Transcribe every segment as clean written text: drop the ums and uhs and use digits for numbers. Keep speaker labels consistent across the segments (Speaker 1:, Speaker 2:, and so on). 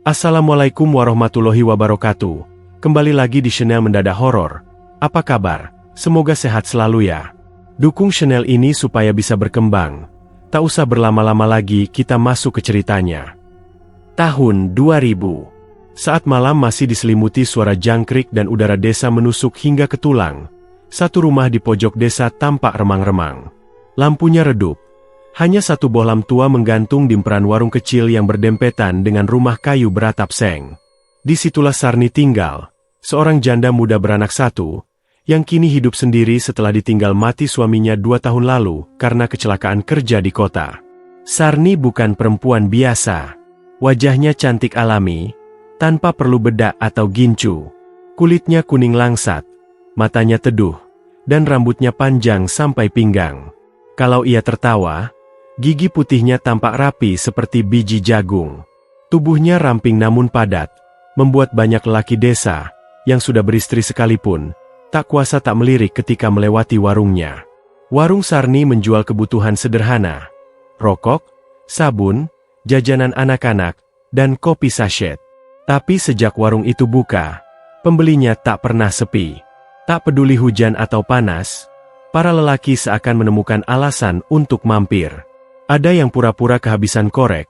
Speaker 1: Assalamualaikum warahmatullahi wabarakatuh. Kembali lagi di channel Mendadak Horor. Apa kabar? Semoga sehat selalu ya. Dukung channel ini supaya bisa berkembang. Tak usah berlama-lama lagi, kita masuk ke ceritanya. Tahun 2000. Saat malam masih diselimuti suara jangkrik dan udara desa menusuk hingga ke tulang, satu rumah di pojok desa tampak remang-remang. Lampunya redup. Hanya satu bohlam tua menggantung di emperan warung kecil yang berdempetan dengan rumah kayu beratap seng. Disitulah Sarni tinggal, seorang janda muda beranak satu, yang kini hidup sendiri setelah ditinggal mati suaminya 2 tahun lalu karena kecelakaan kerja di kota. Sarni bukan perempuan biasa. Wajahnya cantik alami, tanpa perlu bedak atau gincu. Kulitnya kuning langsat, matanya teduh, dan rambutnya panjang sampai pinggang. Kalau ia tertawa, gigi putihnya tampak rapi seperti biji jagung. Tubuhnya ramping namun padat, membuat banyak lelaki desa, yang sudah beristri sekalipun, tak kuasa tak melirik ketika melewati warungnya. Warung Sarni menjual kebutuhan sederhana, rokok, sabun, jajanan anak-anak, dan kopi sachet. Tapi sejak warung itu buka, pembelinya tak pernah sepi. Tak peduli hujan atau panas, para lelaki seakan menemukan alasan untuk mampir. Ada yang pura-pura kehabisan korek,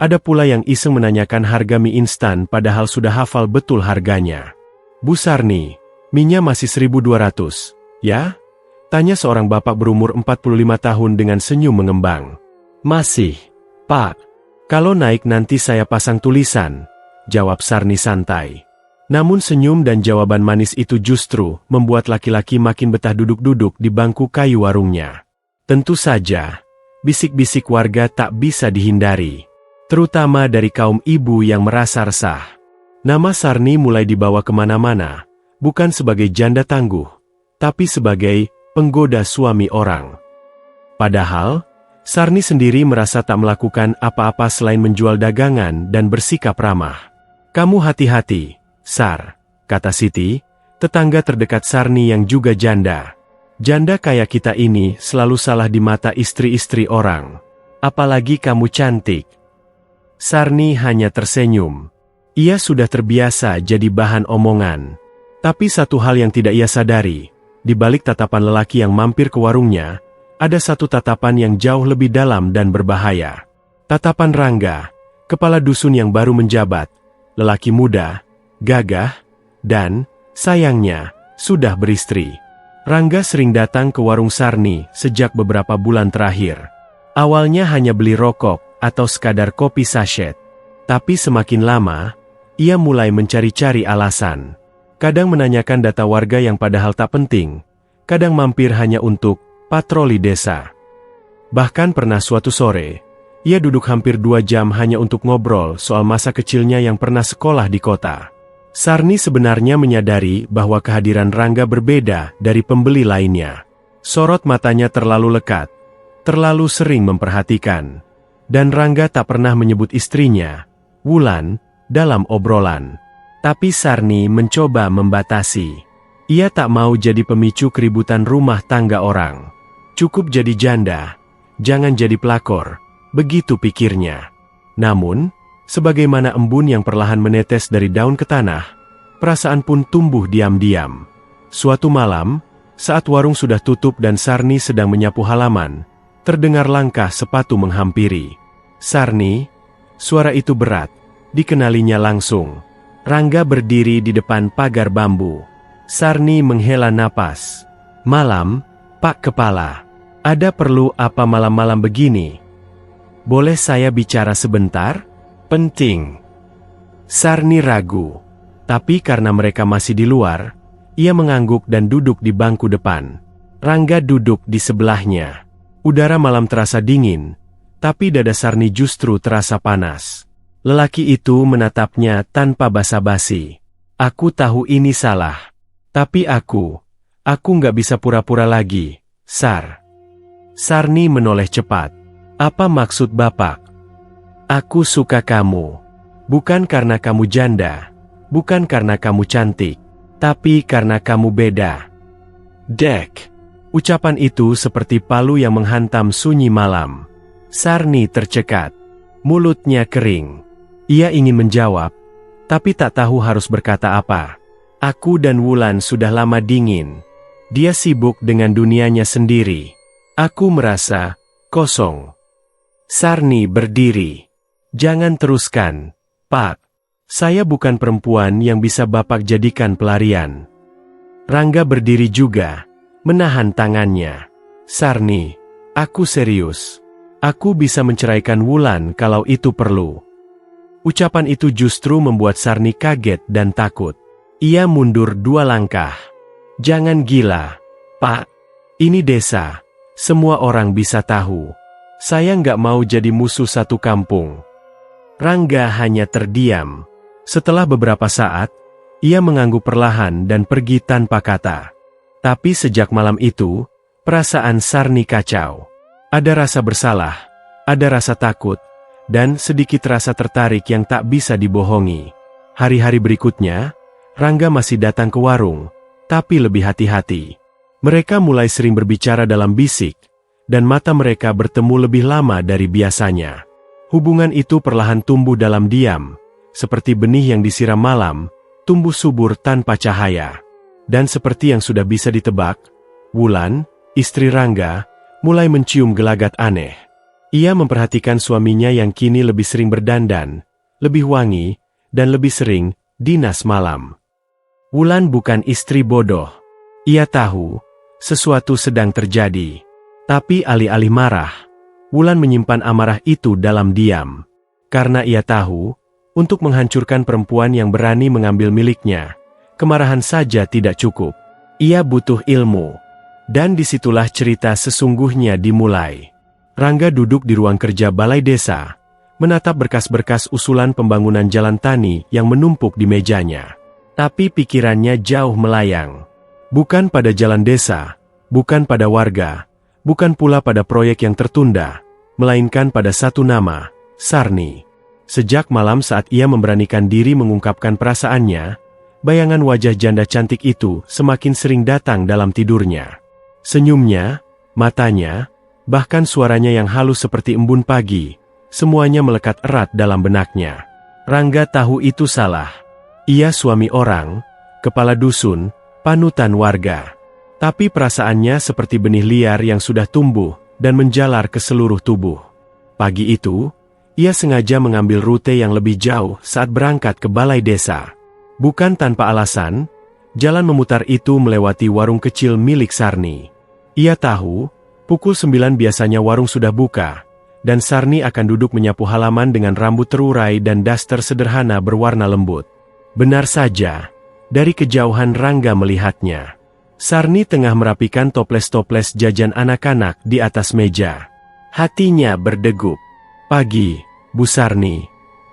Speaker 1: ada pula yang iseng menanyakan harga mie instan padahal sudah hafal betul harganya. "Bu Sarni, mie-nya masih 1.200, ya?" tanya seorang bapak berumur 45 tahun dengan senyum mengembang. "Masih, Pak. Kalau naik nanti saya pasang tulisan," jawab Sarni santai. Namun senyum dan jawaban manis itu justru membuat laki-laki makin betah duduk-duduk di bangku kayu warungnya. Tentu saja, bisik-bisik warga tak bisa dihindari, terutama dari kaum ibu yang merasa resah. Nama Sarni mulai dibawa kemana-mana, bukan sebagai janda tangguh, tapi sebagai penggoda suami orang. Padahal, Sarni sendiri merasa tak melakukan apa-apa selain menjual dagangan dan bersikap ramah. "Kamu hati-hati, Sar," kata Siti, tetangga terdekat Sarni yang juga janda. "Janda kayak kita ini selalu salah di mata istri-istri orang. Apalagi kamu cantik." Sarni hanya tersenyum. Ia sudah terbiasa jadi bahan omongan. Tapi satu hal yang tidak ia sadari, di balik tatapan lelaki yang mampir ke warungnya, ada satu tatapan yang jauh lebih dalam dan berbahaya. Tatapan Rangga, kepala dusun yang baru menjabat, lelaki muda, gagah, dan, sayangnya, sudah beristri. Rangga sering datang ke warung Sarni sejak beberapa bulan terakhir. Awalnya hanya beli rokok atau sekadar kopi sachet. Tapi semakin lama, ia mulai mencari-cari alasan. Kadang menanyakan data warga yang padahal tak penting, kadang mampir hanya untuk patroli desa. Bahkan pernah suatu sore, ia duduk hampir 2 jam hanya untuk ngobrol soal masa kecilnya yang pernah sekolah di kota. Sarni sebenarnya menyadari bahwa kehadiran Rangga berbeda dari pembeli lainnya. Sorot matanya terlalu lekat, terlalu sering memperhatikan. Dan Rangga tak pernah menyebut istrinya, Wulan, dalam obrolan. Tapi Sarni mencoba membatasi. Ia tak mau jadi pemicu keributan rumah tangga orang. Cukup jadi janda, jangan jadi pelakor, begitu pikirnya. Namun, sebagaimana embun yang perlahan menetes dari daun ke tanah, perasaan pun tumbuh diam-diam. Suatu malam, saat warung sudah tutup dan Sarni sedang menyapu halaman, terdengar langkah sepatu menghampiri. "Sarni," suara itu berat, dikenalinya langsung. Rangga berdiri di depan pagar bambu. Sarni menghela napas. "Malam, Pak Kepala. Ada perlu apa malam-malam begini? Boleh saya bicara sebentar? Penting." Sarni ragu, tapi karena mereka masih di luar, ia mengangguk dan duduk di bangku depan. Rangga duduk di sebelahnya. Udara malam terasa dingin, tapi dada Sarni justru terasa panas. Lelaki itu menatapnya tanpa basa-basi. "Aku tahu ini salah, tapi aku nggak bisa pura-pura lagi, Sar." Sarni menoleh cepat. "Apa maksud Bapak?" "Aku suka kamu. Bukan karena kamu janda, bukan karena kamu cantik, tapi karena kamu beda." Dek. Ucapan itu seperti palu yang menghantam sunyi malam. Sarni tercekat. Mulutnya kering. Ia ingin menjawab, tapi tak tahu harus berkata apa. Aku dan Wulan sudah lama dingin. Dia sibuk dengan dunianya sendiri. Aku merasa kosong. Sarni berdiri. Jangan teruskan, Pak. Saya bukan perempuan yang bisa Bapak jadikan pelarian. Rangga berdiri juga, menahan tangannya. Sarni, aku serius. Aku bisa menceraikan Wulan kalau itu perlu. Ucapan itu justru membuat Sarni kaget dan takut. Ia mundur 2 langkah. Jangan gila, Pak. Ini desa. Semua orang bisa tahu. Saya nggak mau jadi musuh satu kampung. Rangga hanya terdiam. Setelah beberapa saat, ia mengangguk perlahan dan pergi tanpa kata. Tapi sejak malam itu, perasaan Sarni kacau. Ada rasa bersalah, ada rasa takut, dan sedikit rasa tertarik yang tak bisa dibohongi. Hari-hari berikutnya, Rangga masih datang ke warung, tapi lebih hati-hati. Mereka mulai sering berbicara dalam bisik, dan mata mereka bertemu lebih lama dari biasanya. Hubungan itu perlahan tumbuh dalam diam, seperti benih yang disiram malam, tumbuh subur tanpa cahaya. Dan seperti yang sudah bisa ditebak, Wulan, istri Rangga, mulai mencium gelagat aneh. Ia memperhatikan suaminya yang kini lebih sering berdandan, lebih wangi, dan lebih sering dinas malam. Wulan bukan istri bodoh. Ia tahu sesuatu sedang terjadi. Tapi alih-alih marah, Wulan menyimpan amarah itu dalam diam. Karena ia tahu, untuk menghancurkan perempuan yang berani mengambil miliknya, kemarahan saja tidak cukup. Ia butuh ilmu. Dan disitulah cerita sesungguhnya dimulai. Rangga duduk di ruang kerja balai desa, menatap berkas-berkas usulan pembangunan jalan tani yang menumpuk di mejanya. Tapi pikirannya jauh melayang. Bukan pada jalan desa, bukan pada warga, bukan pula pada proyek yang tertunda, melainkan pada satu nama, Sarni. Sejak malam saat ia memberanikan diri mengungkapkan perasaannya, bayangan wajah janda cantik itu semakin sering datang dalam tidurnya. Senyumnya, matanya, bahkan suaranya yang halus seperti embun pagi, semuanya melekat erat dalam benaknya. Rangga tahu itu salah. Ia suami orang, kepala dusun, panutan warga. Tapi perasaannya seperti benih liar yang sudah tumbuh dan menjalar ke seluruh tubuh. Pagi itu, ia sengaja mengambil rute yang lebih jauh saat berangkat ke balai desa. Bukan tanpa alasan, jalan memutar itu melewati warung kecil milik Sarni. Ia tahu, pukul 9 biasanya warung sudah buka, dan Sarni akan duduk menyapu halaman dengan rambut terurai dan daster sederhana berwarna lembut. Benar saja, dari kejauhan Rangga melihatnya. Sarni tengah merapikan toples-toples jajan anak-anak di atas meja. Hatinya berdegup. Pagi, Bu Sarni.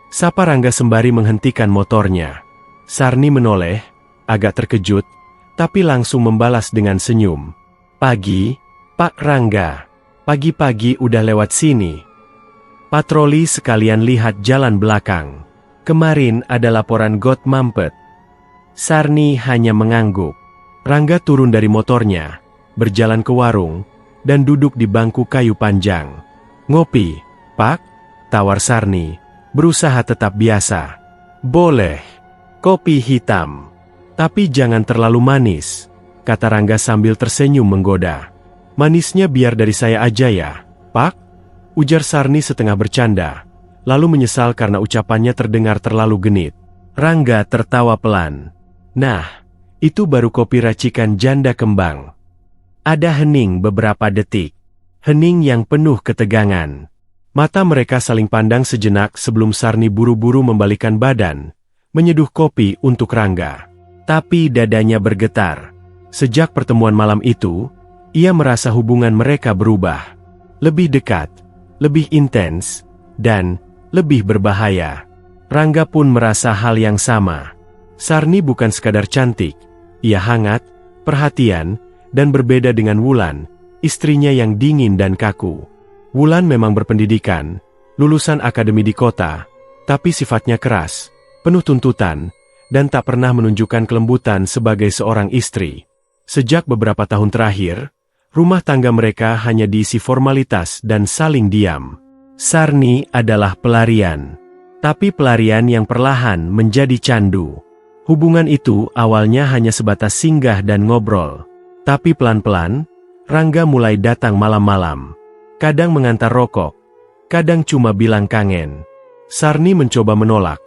Speaker 1: Sapa Rangga sembari menghentikan motornya. Sarni menoleh, agak terkejut, tapi langsung membalas dengan senyum. Pagi, Pak Rangga. Pagi-pagi udah lewat sini. Patroli sekalian lihat jalan belakang. Kemarin ada laporan got mampet. Sarni hanya mengangguk. Rangga turun dari motornya, berjalan ke warung, dan duduk di bangku kayu panjang. Ngopi, Pak? Tawar Sarni, berusaha tetap biasa. Boleh. Kopi hitam. Tapi jangan terlalu manis, kata Rangga sambil tersenyum menggoda. Manisnya biar dari saya aja ya, Pak? Ujar Sarni setengah bercanda, lalu menyesal karena ucapannya terdengar terlalu genit. Rangga tertawa pelan. Nah, itu baru kopi racikan janda kembang. Ada hening beberapa detik. Hening yang penuh ketegangan. Mata mereka saling pandang sejenak sebelum Sarni buru-buru membalikan badan, menyeduh kopi untuk Rangga. Tapi dadanya bergetar. Sejak pertemuan malam itu, ia merasa hubungan mereka berubah. Lebih dekat, lebih intens, dan lebih berbahaya. Rangga pun merasa hal yang sama. Sarni bukan sekadar cantik. Ia hangat, perhatian, dan berbeda dengan Wulan, istrinya yang dingin dan kaku. Wulan memang berpendidikan, lulusan akademi di kota, tapi sifatnya keras, penuh tuntutan, dan tak pernah menunjukkan kelembutan sebagai seorang istri. Sejak beberapa tahun terakhir, rumah tangga mereka hanya diisi formalitas dan saling diam. Sarni adalah pelarian. Tapi pelarian yang perlahan menjadi candu. Hubungan itu awalnya hanya sebatas singgah dan ngobrol. Tapi pelan-pelan, Rangga mulai datang malam-malam. Kadang mengantar rokok, kadang cuma bilang kangen. Sarni mencoba menolak,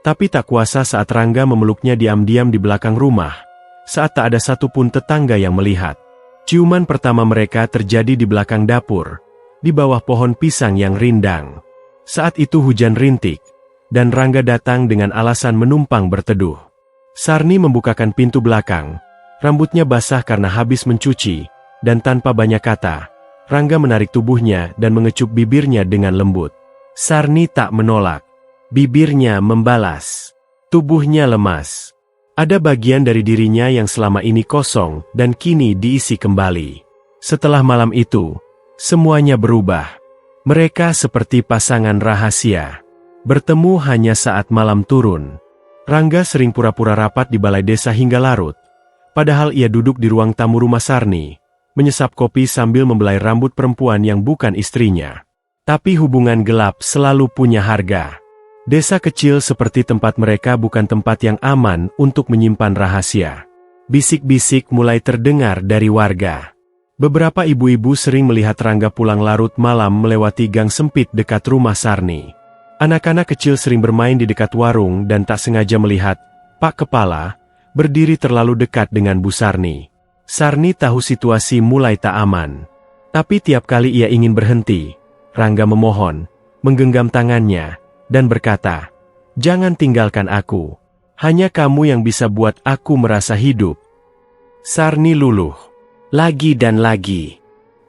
Speaker 1: tapi tak kuasa saat Rangga memeluknya diam-diam di belakang rumah, saat tak ada satupun tetangga yang melihat. Ciuman pertama mereka terjadi di belakang dapur, di bawah pohon pisang yang rindang. Saat itu hujan rintik, dan Rangga datang dengan alasan menumpang berteduh. Sarni membukakan pintu belakang, rambutnya basah karena habis mencuci, dan tanpa banyak kata, Rangga menarik tubuhnya dan mengecup bibirnya dengan lembut. Sarni tak menolak. Bibirnya membalas. Tubuhnya lemas. Ada bagian dari dirinya yang selama ini kosong dan kini diisi kembali. Setelah malam itu, semuanya berubah. Mereka seperti pasangan rahasia. Bertemu hanya saat malam turun. Rangga sering pura-pura rapat di balai desa hingga larut. Padahal ia duduk di ruang tamu rumah Sarni, menyesap kopi sambil membelai rambut perempuan yang bukan istrinya. Tapi hubungan gelap selalu punya harga. Desa kecil seperti tempat mereka bukan tempat yang aman untuk menyimpan rahasia. Bisik-bisik mulai terdengar dari warga. Beberapa ibu-ibu sering melihat Rangga pulang larut malam melewati gang sempit dekat rumah Sarni. Anak-anak kecil sering bermain di dekat warung dan tak sengaja melihat Pak Kepala berdiri terlalu dekat dengan Bu Sarni. Sarni tahu situasi mulai tak aman. Tapi tiap kali ia ingin berhenti, Rangga memohon, menggenggam tangannya, dan berkata, "Jangan tinggalkan aku. Hanya kamu yang bisa buat aku merasa hidup." Sarni luluh. Lagi dan lagi.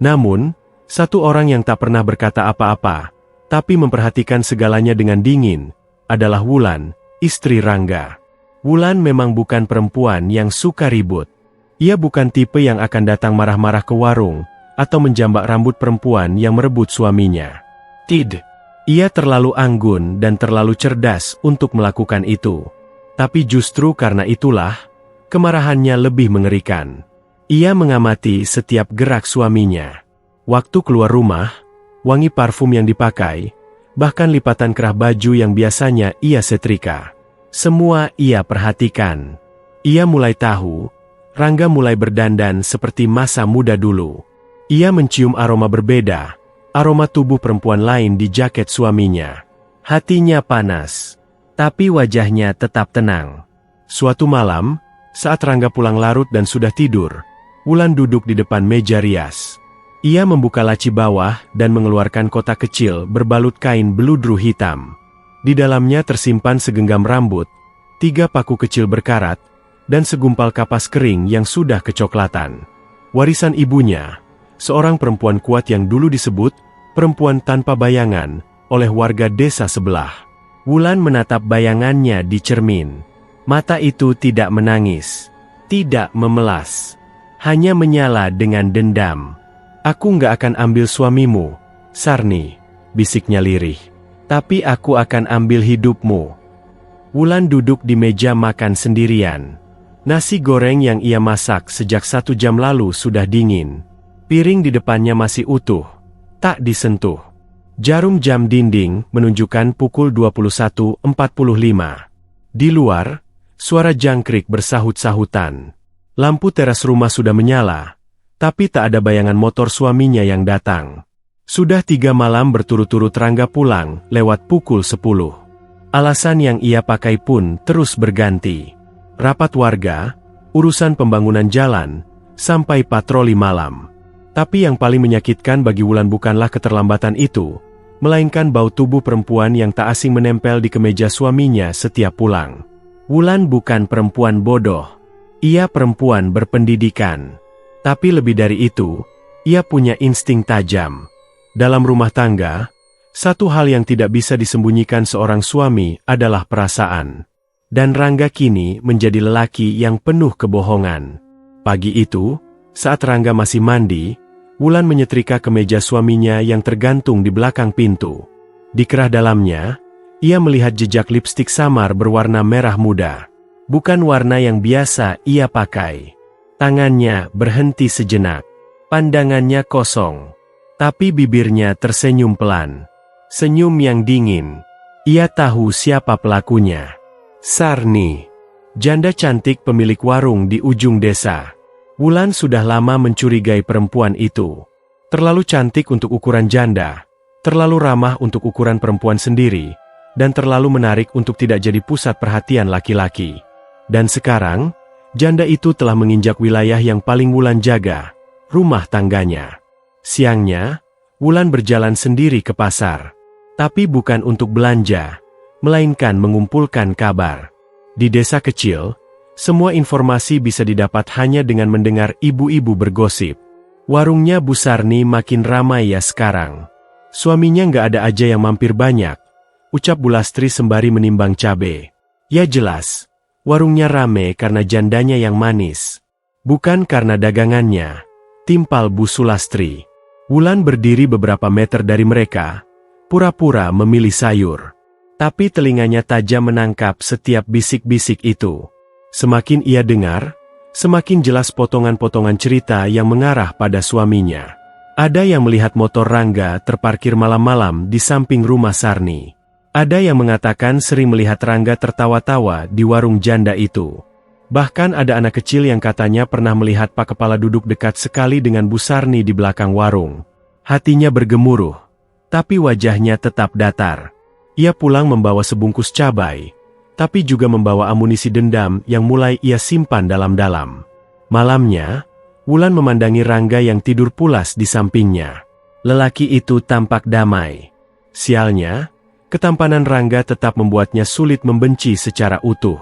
Speaker 1: Namun, satu orang yang tak pernah berkata apa-apa, tapi memperhatikan segalanya dengan dingin, adalah Wulan, istri Rangga. Wulan memang bukan perempuan yang suka ribut. Ia bukan tipe yang akan datang marah-marah ke warung, atau menjambak rambut perempuan yang merebut suaminya. Tidak. Ia terlalu anggun dan terlalu cerdas untuk melakukan itu. Tapi justru karena itulah, kemarahannya lebih mengerikan. Ia mengamati setiap gerak suaminya. Waktu keluar rumah, wangi parfum yang dipakai, bahkan lipatan kerah baju yang biasanya ia setrika. Semua ia perhatikan. Ia mulai tahu, Rangga mulai berdandan seperti masa muda dulu. Ia mencium aroma berbeda, aroma tubuh perempuan lain di jaket suaminya. Hatinya panas, tapi wajahnya tetap tenang. Suatu malam, saat Rangga pulang larut dan sudah tidur, Wulan duduk di depan meja rias. Ia membuka laci bawah dan mengeluarkan kotak kecil berbalut kain beludru hitam. Di dalamnya tersimpan segenggam rambut, 3 paku kecil berkarat, dan segumpal kapas kering yang sudah kecoklatan. Warisan ibunya, seorang perempuan kuat yang dulu disebut perempuan tanpa bayangan oleh warga desa sebelah. Wulan menatap bayangannya di cermin. Mata itu tidak menangis, tidak memelas, hanya menyala dengan dendam. "Aku nggak akan ambil suamimu, Sarni," bisiknya lirih. "Tapi aku akan ambil hidupmu." Wulan duduk di meja makan sendirian. Nasi goreng yang ia masak sejak 1 jam lalu sudah dingin. Piring di depannya masih utuh, tak disentuh. Jarum jam dinding menunjukkan pukul 21.45. Di luar, suara jangkrik bersahut-sahutan. Lampu teras rumah sudah menyala, tapi tak ada bayangan motor suaminya yang datang. Sudah 3 malam berturut-turut Rangga pulang lewat pukul 10. Alasan yang ia pakai pun terus berganti. Rapat warga, urusan pembangunan jalan, sampai patroli malam. Tapi yang paling menyakitkan bagi Wulan bukanlah keterlambatan itu, melainkan bau tubuh perempuan yang tak asing menempel di kemeja suaminya setiap pulang. Wulan bukan perempuan bodoh. Ia perempuan berpendidikan. Tapi lebih dari itu, ia punya insting tajam. Dalam rumah tangga, satu hal yang tidak bisa disembunyikan seorang suami adalah perasaan. Dan Rangga kini menjadi lelaki yang penuh kebohongan. Pagi itu, saat Rangga masih mandi, Wulan menyetrika kemeja suaminya yang tergantung di belakang pintu. Di kerah dalamnya, ia melihat jejak lipstik samar berwarna merah muda. Bukan warna yang biasa ia pakai. Tangannya berhenti sejenak. Pandangannya kosong. Tapi bibirnya tersenyum pelan. Senyum yang dingin. Ia tahu siapa pelakunya. Sarni, janda cantik pemilik warung di ujung desa. Wulan sudah lama mencurigai perempuan itu. Terlalu cantik untuk ukuran janda, terlalu ramah untuk ukuran perempuan sendiri, dan terlalu menarik untuk tidak jadi pusat perhatian laki-laki. Dan sekarang, janda itu telah menginjak wilayah yang paling Wulan jaga, rumah tangganya. Siangnya, Wulan berjalan sendiri ke pasar. Tapi bukan untuk belanja, melainkan mengumpulkan kabar. Di desa kecil, semua informasi bisa didapat hanya dengan mendengar ibu-ibu bergosip. Warungnya Bu Sarni makin ramai ya sekarang. Suaminya nggak ada aja yang mampir banyak, ucap Bu Lastri sembari menimbang cabe. Ya jelas, warungnya rame karena jandanya yang manis. Bukan karena dagangannya, timpal Bu Sulastri. Wulan berdiri beberapa meter dari mereka, pura-pura memilih sayur. Tapi telinganya tajam menangkap setiap bisik-bisik itu. Semakin ia dengar, semakin jelas potongan-potongan cerita yang mengarah pada suaminya. Ada yang melihat motor Rangga terparkir malam-malam di samping rumah Sarni. Ada yang mengatakan sering melihat Rangga tertawa-tawa di warung janda itu. Bahkan ada anak kecil yang katanya pernah melihat Pak Kepala duduk dekat sekali dengan Bu Sarni di belakang warung. Hatinya bergemuruh. Tapi wajahnya tetap datar. Ia pulang membawa sebungkus cabai, tapi juga membawa amunisi dendam yang mulai ia simpan dalam-dalam. Malamnya, Wulan memandangi Rangga yang tidur pulas di sampingnya. Lelaki itu tampak damai. Sialnya, ketampanan Rangga tetap membuatnya sulit membenci secara utuh.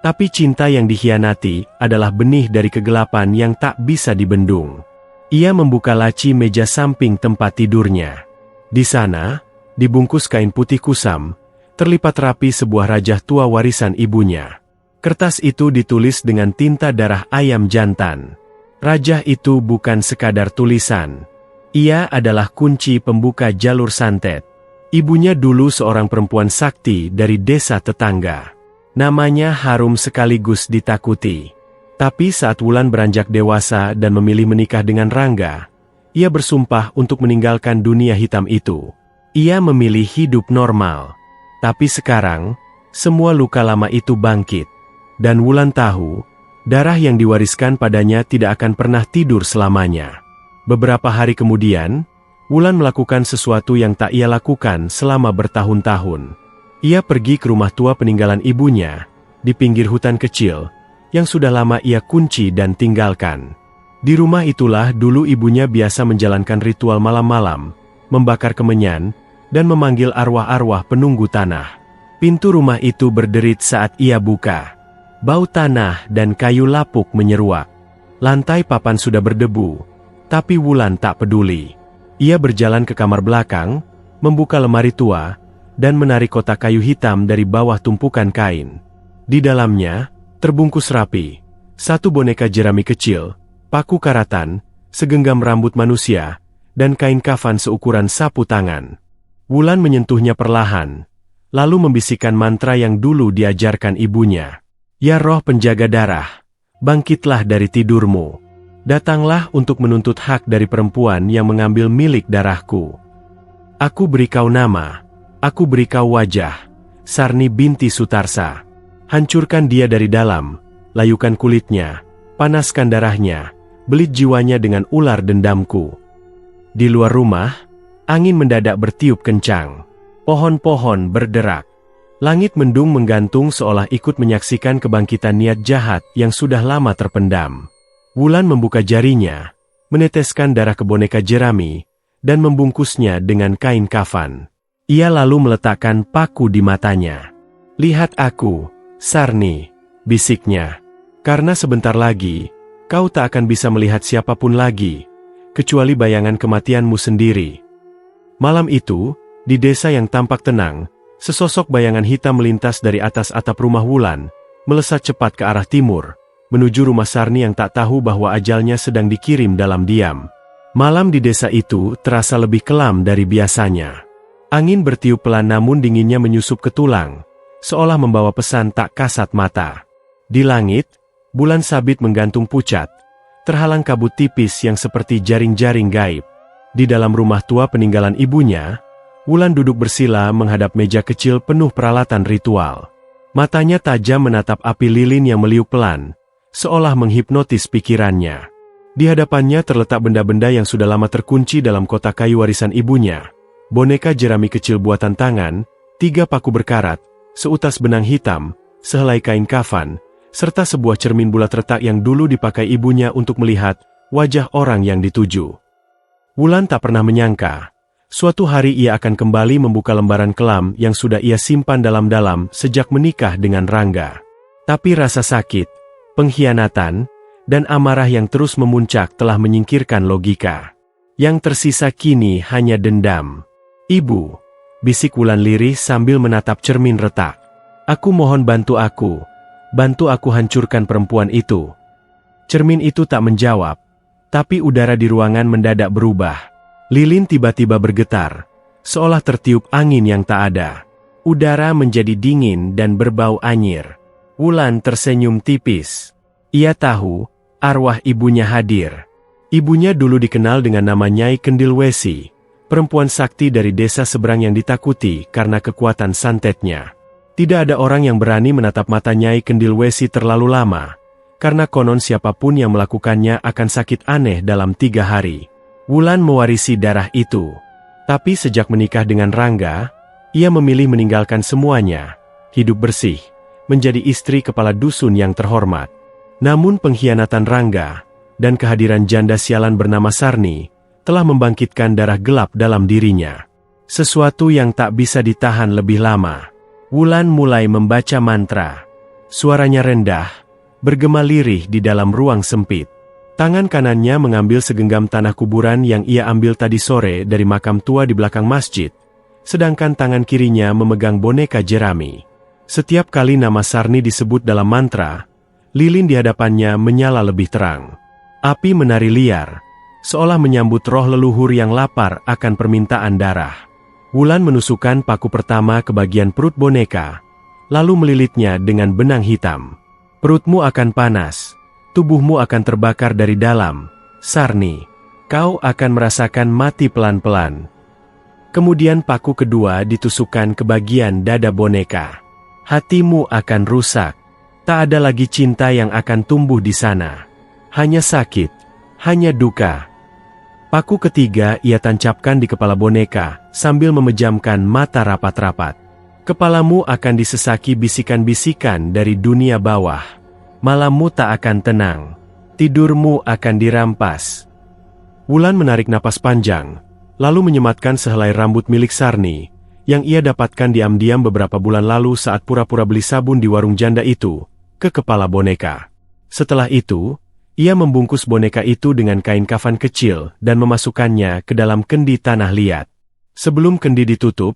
Speaker 1: Tapi cinta yang dikhianati adalah benih dari kegelapan yang tak bisa dibendung. Ia membuka laci meja samping tempat tidurnya. Di sana, dibungkus kain putih kusam, terlipat rapi sebuah rajah tua warisan ibunya. Kertas itu ditulis dengan tinta darah ayam jantan. Rajah itu bukan sekadar tulisan. Ia adalah kunci pembuka jalur santet. Ibunya dulu seorang perempuan sakti dari desa tetangga. Namanya harum sekaligus ditakuti. Tapi saat Wulan beranjak dewasa dan memilih menikah dengan Rangga, ia bersumpah untuk meninggalkan dunia hitam itu. Ia memilih hidup normal. Tapi sekarang, semua luka lama itu bangkit. Dan Wulan tahu, darah yang diwariskan padanya tidak akan pernah tidur selamanya. Beberapa hari kemudian, Wulan melakukan sesuatu yang tak ia lakukan selama bertahun-tahun. Ia pergi ke rumah tua peninggalan ibunya, di pinggir hutan kecil, yang sudah lama ia kunci dan tinggalkan. Di rumah itulah dulu ibunya biasa menjalankan ritual malam-malam, membakar kemenyan, dan memanggil arwah-arwah penunggu tanah. Pintu rumah itu berderit saat ia buka. Bau tanah dan kayu lapuk menyeruak. Lantai papan sudah berdebu, tapi Wulan tak peduli. Ia berjalan ke kamar belakang, membuka lemari tua, dan menarik kotak kayu hitam dari bawah tumpukan kain. Di dalamnya, terbungkus rapi, satu boneka jerami kecil, paku karatan, segenggam rambut manusia, dan kain kafan seukuran sapu tangan. Wulan menyentuhnya perlahan, lalu membisikkan mantra yang dulu diajarkan ibunya. Ya roh penjaga darah, bangkitlah dari tidurmu. Datanglah untuk menuntut hak dari perempuan yang mengambil milik darahku. Aku beri kau nama, aku beri kau wajah, Sarni binti Sutarsa. Hancurkan dia dari dalam, layukan kulitnya, panaskan darahnya, belit jiwanya dengan ular dendamku. Di luar rumah, angin mendadak bertiup kencang. Pohon-pohon berderak. Langit mendung menggantung seolah ikut menyaksikan kebangkitan niat jahat yang sudah lama terpendam. Wulan membuka jarinya, meneteskan darah ke boneka jerami, dan membungkusnya dengan kain kafan. Ia lalu meletakkan paku di matanya. Lihat aku, Sarni, bisiknya. Karena sebentar lagi, kau tak akan bisa melihat siapapun lagi, kecuali bayangan kematianmu sendiri. Malam itu, di desa yang tampak tenang, sesosok bayangan hitam melintas dari atas atap rumah Wulan, melesat cepat ke arah timur, menuju rumah Sarni yang tak tahu bahwa ajalnya sedang dikirim dalam diam. Malam di desa itu terasa lebih kelam dari biasanya. Angin bertiup pelan namun dinginnya menyusup ke tulang, seolah membawa pesan tak kasat mata. Di langit, bulan sabit menggantung pucat, terhalang kabut tipis yang seperti jaring-jaring gaib. Di dalam rumah tua peninggalan ibunya, Wulan duduk bersila menghadap meja kecil penuh peralatan ritual. Matanya tajam menatap api lilin yang meliuk pelan, seolah menghipnotis pikirannya. Di hadapannya terletak benda-benda yang sudah lama terkunci dalam kotak kayu warisan ibunya. Boneka jerami kecil buatan tangan, 3 paku berkarat, seutas benang hitam, sehelai kain kafan, serta sebuah cermin bulat retak yang dulu dipakai ibunya untuk melihat wajah orang yang dituju. Wulan tak pernah menyangka, suatu hari ia akan kembali membuka lembaran kelam yang sudah ia simpan dalam-dalam sejak menikah dengan Rangga. Tapi rasa sakit, pengkhianatan, dan amarah yang terus memuncak telah menyingkirkan logika. Yang tersisa kini hanya dendam. "Ibu," bisik Wulan lirih sambil menatap cermin retak. "Aku mohon bantu aku hancurkan perempuan itu." Cermin itu tak menjawab, tapi udara di ruangan mendadak berubah. Lilin tiba-tiba bergetar, seolah tertiup angin yang tak ada. Udara menjadi dingin dan berbau anyir. Wulan tersenyum tipis. Ia tahu, arwah ibunya hadir. Ibunya dulu dikenal dengan nama Nyai Kendil Wesi, perempuan sakti dari desa seberang yang ditakuti karena kekuatan santetnya. Tidak ada orang yang berani menatap mata Nyai Kendil Wesi terlalu lama, karena konon siapapun yang melakukannya akan sakit aneh dalam 3 hari. Wulan mewarisi darah itu. Tapi sejak menikah dengan Rangga, ia memilih meninggalkan semuanya, hidup bersih, menjadi istri kepala dusun yang terhormat. Namun pengkhianatan Rangga, dan kehadiran janda sialan bernama Sarni, telah membangkitkan darah gelap dalam dirinya. Sesuatu yang tak bisa ditahan lebih lama. Wulan mulai membaca mantra. Suaranya rendah, bergema lirih di dalam ruang sempit. Tangan kanannya mengambil segenggam tanah kuburan yang ia ambil tadi sore dari makam tua di belakang masjid, sedangkan tangan kirinya memegang boneka jerami. Setiap kali nama Sarni disebut dalam mantra, lilin di hadapannya menyala lebih terang. Api menari liar, seolah menyambut roh leluhur yang lapar akan permintaan darah. Wulan menusukkan paku pertama ke bagian perut boneka, lalu melilitnya dengan benang hitam. "Perutmu akan panas, tubuhmu akan terbakar dari dalam, Sarni. Kau akan merasakan mati pelan-pelan." Kemudian paku kedua ditusukkan ke bagian dada boneka. "Hatimu akan rusak. Tak ada lagi cinta yang akan tumbuh di sana. Hanya sakit, hanya duka." Paku ketiga ia tancapkan di kepala boneka, sambil memejamkan mata rapat-rapat. "Kepalamu akan disesaki bisikan-bisikan dari dunia bawah. Malammu tak akan tenang. Tidurmu akan dirampas." Wulan menarik napas panjang, lalu menyematkan sehelai rambut milik Sarni, yang ia dapatkan diam-diam beberapa bulan lalu saat pura-pura beli sabun di warung janda itu, ke kepala boneka. Setelah itu, ia membungkus boneka itu dengan kain kafan kecil dan memasukkannya ke dalam kendi tanah liat. Sebelum kendi ditutup,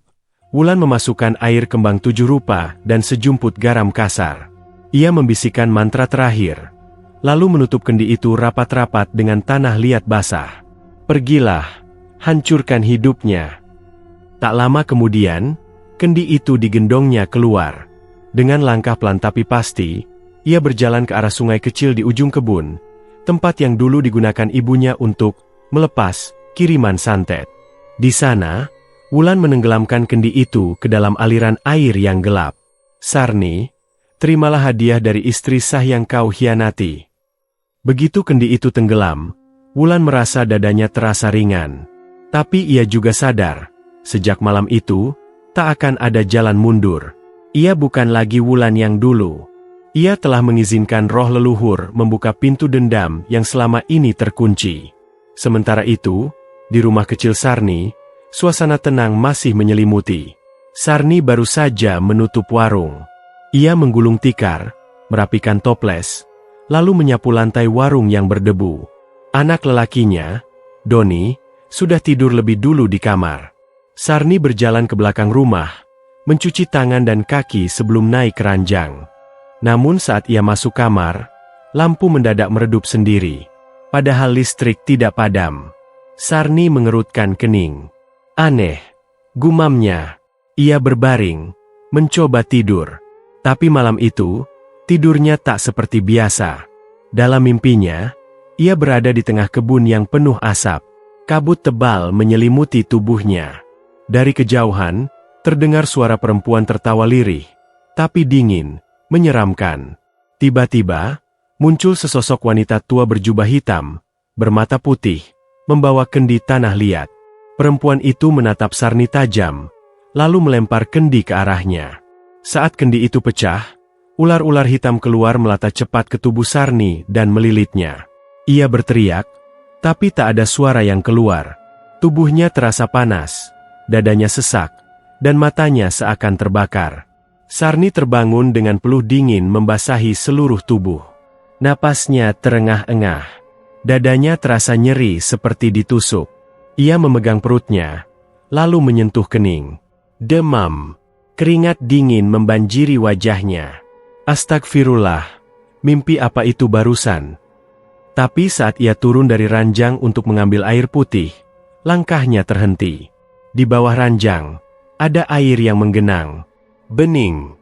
Speaker 1: Wulan memasukkan air kembang 7 rupa dan sejumput garam kasar. Ia membisikkan mantra terakhir, lalu menutup kendi itu rapat-rapat dengan tanah liat basah. "Pergilah, hancurkan hidupnya." Tak lama kemudian, kendi itu digendongnya keluar. Dengan langkah pelan tapi pasti, ia berjalan ke arah sungai kecil di ujung kebun, tempat yang dulu digunakan ibunya untuk melepas kiriman santet. Di sana, Wulan menenggelamkan kendi itu ke dalam aliran air yang gelap. "Sarni, terimalah hadiah dari istri sah yang kau hianati." Begitu kendi itu tenggelam, Wulan merasa dadanya terasa ringan. Tapi ia juga sadar, sejak malam itu, tak akan ada jalan mundur. Ia bukan lagi Wulan yang dulu. Ia telah mengizinkan roh leluhur membuka pintu dendam yang selama ini terkunci. Sementara itu, di rumah kecil Sarni, suasana tenang masih menyelimuti. Sarni baru saja menutup warung. Ia menggulung tikar, merapikan toples, lalu menyapu lantai warung yang berdebu. Anak lelakinya, Doni, sudah tidur lebih dulu di kamar. Sarni berjalan ke belakang rumah, mencuci tangan dan kaki sebelum naik ke ranjang. Namun saat ia masuk kamar, lampu mendadak meredup sendiri. Padahal listrik tidak padam. Sarni mengerutkan kening. "Aneh," gumamnya. Ia berbaring, mencoba tidur. Tapi malam itu, tidurnya tak seperti biasa. Dalam mimpinya, ia berada di tengah kebun yang penuh asap. Kabut tebal menyelimuti tubuhnya. Dari kejauhan, terdengar suara perempuan tertawa lirih, tapi dingin, menyeramkan. Tiba-tiba, muncul sesosok wanita tua berjubah hitam, bermata putih, membawa kendi tanah liat. Perempuan itu menatap Sarni tajam, lalu melempar kendi ke arahnya. Saat kendi itu pecah, ular-ular hitam keluar melata cepat ke tubuh Sarni dan melilitnya. Ia berteriak, tapi tak ada suara yang keluar. Tubuhnya terasa panas, dadanya sesak, dan matanya seakan terbakar. Sarni terbangun dengan peluh dingin membasahi seluruh tubuh. Napasnya terengah-engah. Dadanya terasa nyeri seperti ditusuk. Ia memegang perutnya, lalu menyentuh kening. Demam. Keringat dingin membanjiri wajahnya. Astagfirullah, mimpi apa itu barusan? Tapi saat ia turun dari ranjang untuk mengambil air putih, langkahnya terhenti. Di bawah ranjang, ada air yang menggenang. Bening.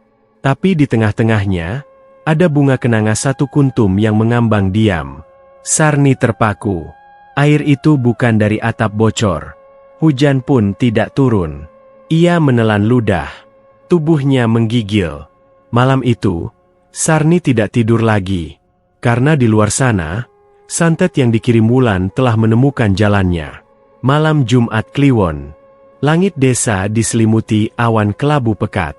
Speaker 1: Tapi di tengah-tengahnya, ada bunga kenanga satu kuntum yang mengambang diam. Sarni terpaku. Air itu bukan dari atap bocor. Hujan pun tidak turun. Ia menelan ludah. Tubuhnya menggigil. Malam itu, Sarni tidak tidur lagi. Karena di luar sana, santet yang dikirim Wulan telah menemukan jalannya. Malam Jumat Kliwon. Langit desa diselimuti awan kelabu pekat.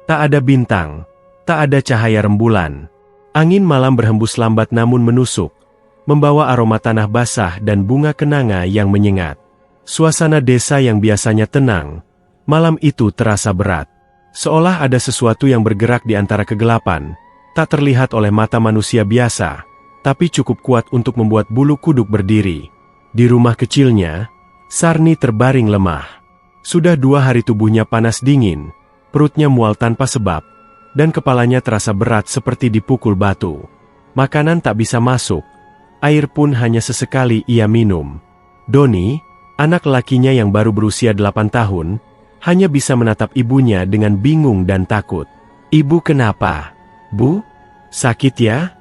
Speaker 1: Tak ada bintang, tak ada cahaya rembulan. Angin malam berhembus lambat namun menusuk, membawa aroma tanah basah dan bunga kenanga yang menyengat. Suasana desa yang biasanya tenang, malam itu terasa berat. Seolah ada sesuatu yang bergerak di antara kegelapan, tak terlihat oleh mata manusia biasa, tapi cukup kuat untuk membuat bulu kuduk berdiri. Di rumah kecilnya, Sarni terbaring lemah. Sudah 2 hari tubuhnya panas dingin, perutnya mual tanpa sebab, dan kepalanya terasa berat seperti dipukul batu. Makanan tak bisa masuk, air pun hanya sesekali ia minum. Doni, anak lakinya yang baru berusia 8 tahun, hanya bisa menatap ibunya dengan bingung dan takut. "Ibu kenapa? Bu? Sakit ya?"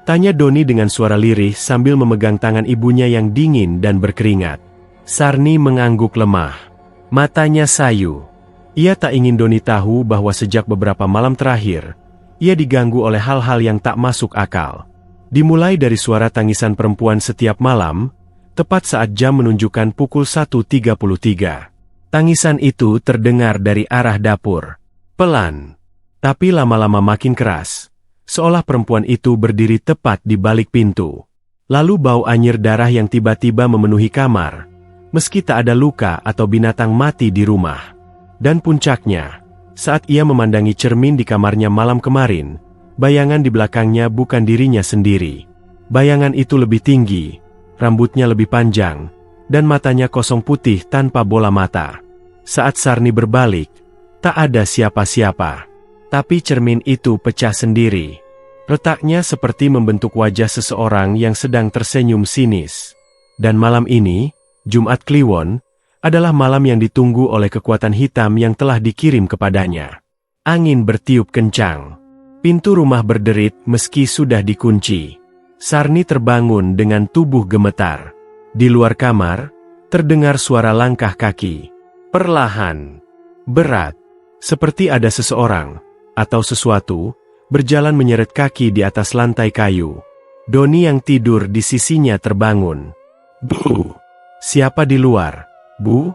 Speaker 1: tanya Doni dengan suara lirih sambil memegang tangan ibunya yang dingin dan berkeringat. Sarni mengangguk lemah. Matanya sayu. Ia tak ingin Doni tahu bahwa sejak beberapa malam terakhir, ia diganggu oleh hal-hal yang tak masuk akal. Dimulai dari suara tangisan perempuan setiap malam, tepat saat jam menunjukkan pukul 1.33. Tangisan itu terdengar dari arah dapur. Pelan, tapi lama-lama makin keras, seolah perempuan itu berdiri tepat di balik pintu. Lalu bau anyir darah yang tiba-tiba memenuhi kamar, meski tak ada luka atau binatang mati di rumah. Dan puncaknya, saat ia memandangi cermin di kamarnya malam kemarin, bayangan di belakangnya bukan dirinya sendiri. Bayangan itu lebih tinggi, rambutnya lebih panjang, dan matanya kosong putih tanpa bola mata. Saat Sarni berbalik, tak ada siapa-siapa. Tapi cermin itu pecah sendiri. Retaknya seperti membentuk wajah seseorang yang sedang tersenyum sinis. Dan malam ini, Jumat Kliwon, adalah malam yang ditunggu oleh kekuatan hitam yang telah dikirim kepadanya. Angin bertiup kencang. Pintu rumah berderit meski sudah dikunci. Sarni terbangun dengan tubuh gemetar. Di luar kamar, terdengar suara langkah kaki. Perlahan, berat, seperti ada seseorang, atau sesuatu, berjalan menyeret kaki di atas lantai kayu. Doni yang tidur di sisinya terbangun. "Bu, siapa di luar? Bu?"